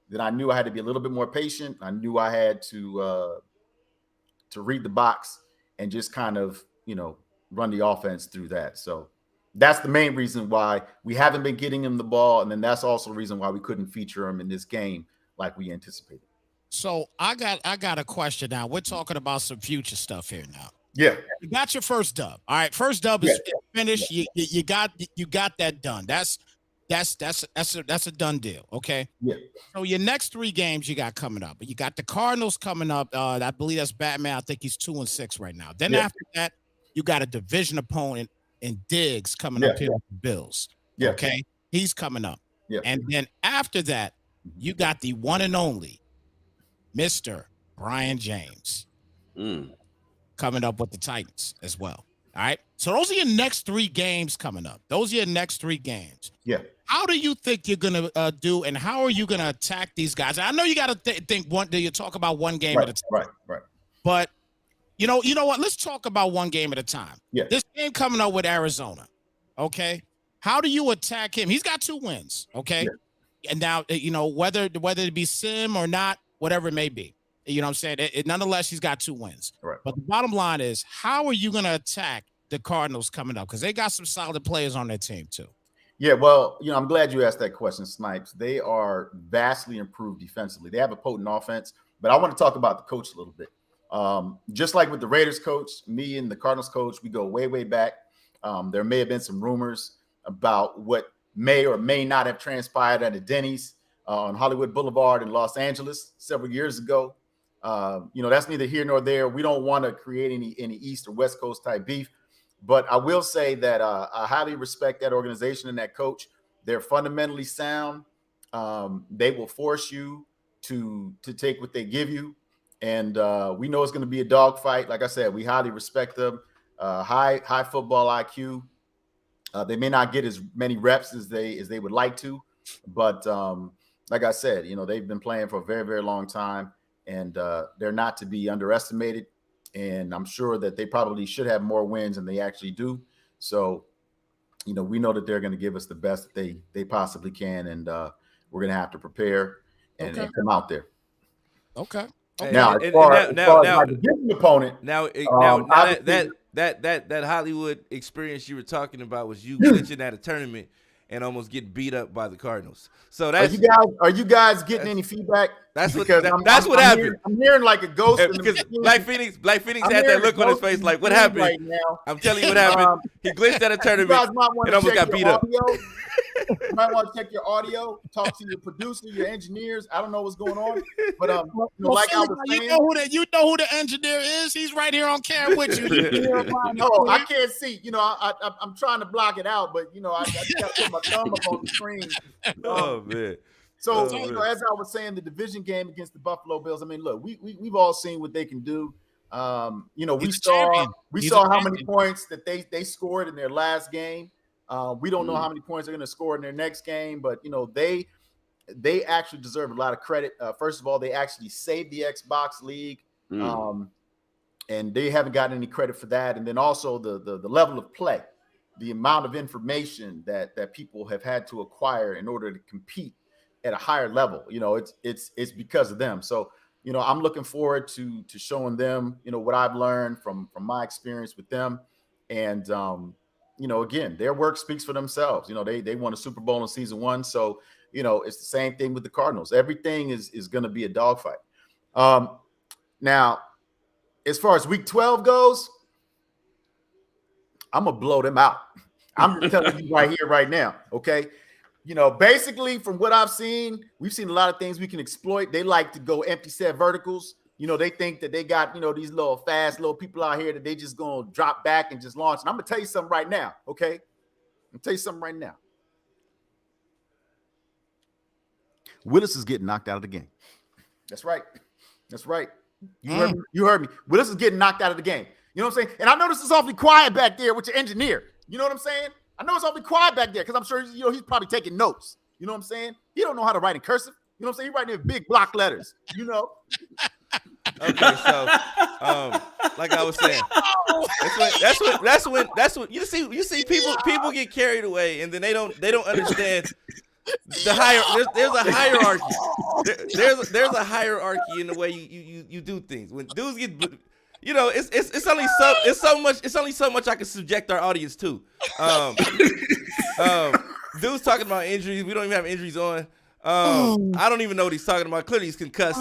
then I knew I had to be a little bit more patient. I knew I had to read the box and just kind of, you know, run the offense through that. So that's the main reason why we haven't been getting him the ball. And then that's also the reason why we couldn't feature him in this game like we anticipated. So I got a question now. We're talking about some future stuff here now. Yeah. You got your first dub. All right. First dub is finished. You got that done. That's a done deal. Okay. Yeah. So your next 3 games you got coming up. You got the Cardinals coming up. I believe that's Batman. I think he's 2-6 right now. Then after that, you got a division opponent in Diggs coming up here with the Bills. Yeah. Okay. He's coming up. Yeah. And then after that, you got the one and only Mr. Brian James coming up with the Titans as well. All right. So those are your next 3 games coming up. Those are your next 3 games. Yeah. How do you think you're going to do, and how are you going to attack these guys? I know you got to think one. Do you talk about one game at a time? Right. But you know what? Let's talk about one game at a time. Yeah. This game coming up with Arizona. Okay. How do you attack him? He's got 2 wins. Okay. Yeah. And now, you know, whether it be sim or not, whatever it may be, you know what I'm saying? Nonetheless, he's got 2 wins. Right. But the bottom line is, how are you going to attack the Cardinals coming up? Because they got some solid players on their team too. Yeah, well, you know, I'm glad you asked that question, Snipes. They are vastly improved defensively. They have a potent offense, but I want to talk about the coach a little bit. Just like with the Raiders coach, me and the Cardinals coach, we go way, way back. There may have been some rumors about what may or may not have transpired at a Denny's on Hollywood Boulevard in Los Angeles several years ago. That's neither here nor there. We don't want to create any East or West Coast type beef. But I will say that I highly respect that organization and that coach. They're fundamentally sound. They will force you to take what they give you. And we know it's going to be a dogfight. Like I said, we highly respect them. High football IQ. They may not get as many reps as they would like to, but like I said, they've been playing for a very, very long time, and they're not to be underestimated. And I'm sure that they probably should have more wins than they actually do. So, we know that they're going to give us the best that they possibly can, and we're going to have to prepare and come out there. Okay. Now, as far as my division opponent, that Hollywood experience you were talking about was you glitching at a tournament and almost getting beat up by the Cardinals. So that's are you guys getting any feedback? That's what happened. I'm hearing like a ghost. Because Black Phoenix had that look on his face, like what happened? Right now. I'm telling you what happened. He glitched at a tournament and almost got beat up. You might want to check your audio, talk to your producer, your engineers. I don't know what's going on, but like I was saying, you know who the engineer is. He's right here on camera with you. No, I can't see. I'm trying to block it out, but I just got to put my thumb up on the screen. Oh man. So as I was saying, the division game against the Buffalo Bills. I mean, look, we've all seen what they can do. We saw how many points that they scored in their last game. We don't know how many points they're going to score in their next game, but they actually deserve a lot of credit. First of all, they actually saved the Xbox League, and they haven't gotten any credit for that. And then also the level of play, the amount of information that people have had to acquire in order to compete at a higher level. It's because of them. So I'm looking forward to showing them what I've learned from my experience with them, and again, their work speaks for themselves. They won a Super Bowl in season 1. So, it's the same thing with the Cardinals. Everything is going to be a dogfight. Now, as far as week 12 goes, I'm going to blow them out. I'm telling you right here, right now. Okay. Basically from what I've seen, we've seen a lot of things we can exploit. They like to go empty set verticals. They think that they got, these little fast little people out here that they just going to drop back and just launch. And I'm going to tell you something right now, okay? I'm tell you something right now. Willis is getting knocked out of the game. That's right. That's right. You heard me. Willis is getting knocked out of the game. You know what I'm saying? And I noticed it's awfully quiet back there with your engineer. You know what I'm saying? I know it's awfully quiet back there because I'm sure he's probably taking notes. You know what I'm saying? He don't know how to write in cursive. You know what I'm saying? He's writing in big block letters. Okay, so like I was saying, that's when you see people get carried away and then they don't understand the higher. There's a hierarchy. There's a hierarchy in the way you do things. When dudes get, it's only so much I can subject our audience to. Dudes talking about injuries. We don't even have injuries on. I don't even know what he's talking about. Clearly he's concussed.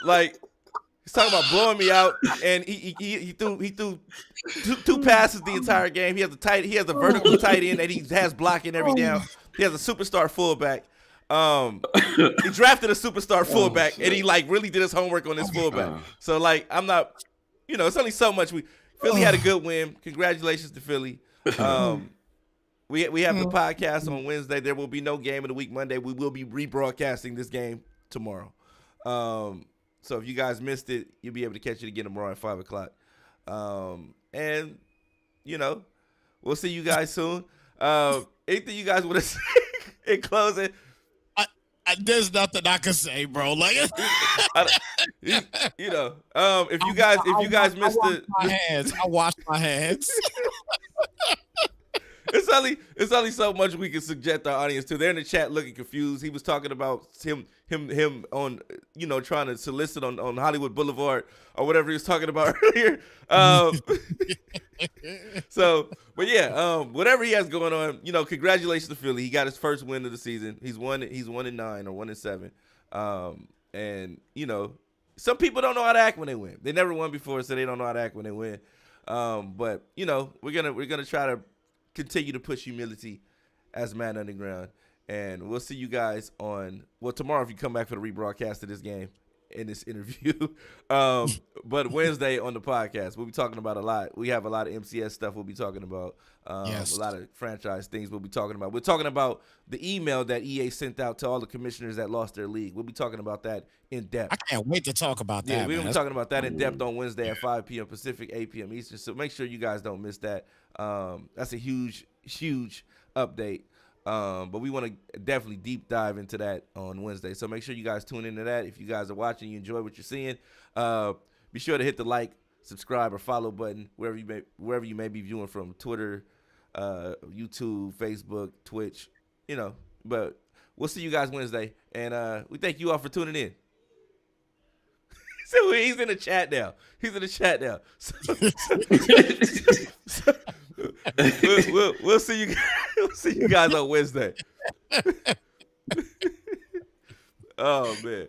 Like he's talking about blowing me out, and he threw two passes the entire game. He has a vertical tight end that he has blocking every down. He has a superstar fullback. He drafted a superstar fullback, and he really did his homework on this fullback. So I'm not, it's only so much. Philly had a good win. Congratulations to Philly. We have the podcast on Wednesday. There will be no game of the week Monday. We will be rebroadcasting this game tomorrow. So if you guys missed it, you'll be able to catch it again tomorrow at 5:00. And we'll see you guys soon. Anything you guys want to say in closing? There's nothing I can say, bro. If you guys missed I washed my hands. It's only so much we can subject our audience to. They're in the chat looking confused. He was talking about him on trying to solicit on Hollywood Boulevard or whatever he was talking about earlier. Whatever he has going on, congratulations to Philly. He got his first win of the season. He's 1-9 or 1-7. And some people don't know how to act when they win. They never won before, so they don't know how to act when they win. But we're gonna try to continue to push humility as Man Underground, and we'll see you guys on tomorrow if you come back for the rebroadcast of this game in this interview. But Wednesday on the podcast, we'll be talking about a lot. We have a lot of MCS stuff we'll be talking about. Yes. A lot of franchise things we'll be talking about. We're talking about the email that EA sent out to all the commissioners that lost their league. We'll be talking about that in depth. I can't wait to talk about Yeah, that. we'll Man. be talking about that in depth on Wednesday at 5 p.m. Pacific, 8 p.m. Eastern. So make sure you guys don't miss that. That's a huge update. But we want to definitely deep dive into that on Wednesday. So make sure you guys tune into that. If you guys are watching, you enjoy what you're seeing, be sure to hit the like, subscribe, or follow button wherever you may be viewing from. Twitter, YouTube, Facebook, Twitch, But we'll see you guys Wednesday, and we thank you all for tuning in. So he's in the chat now. So we'll see you. We'll see you guys on Wednesday. Oh man.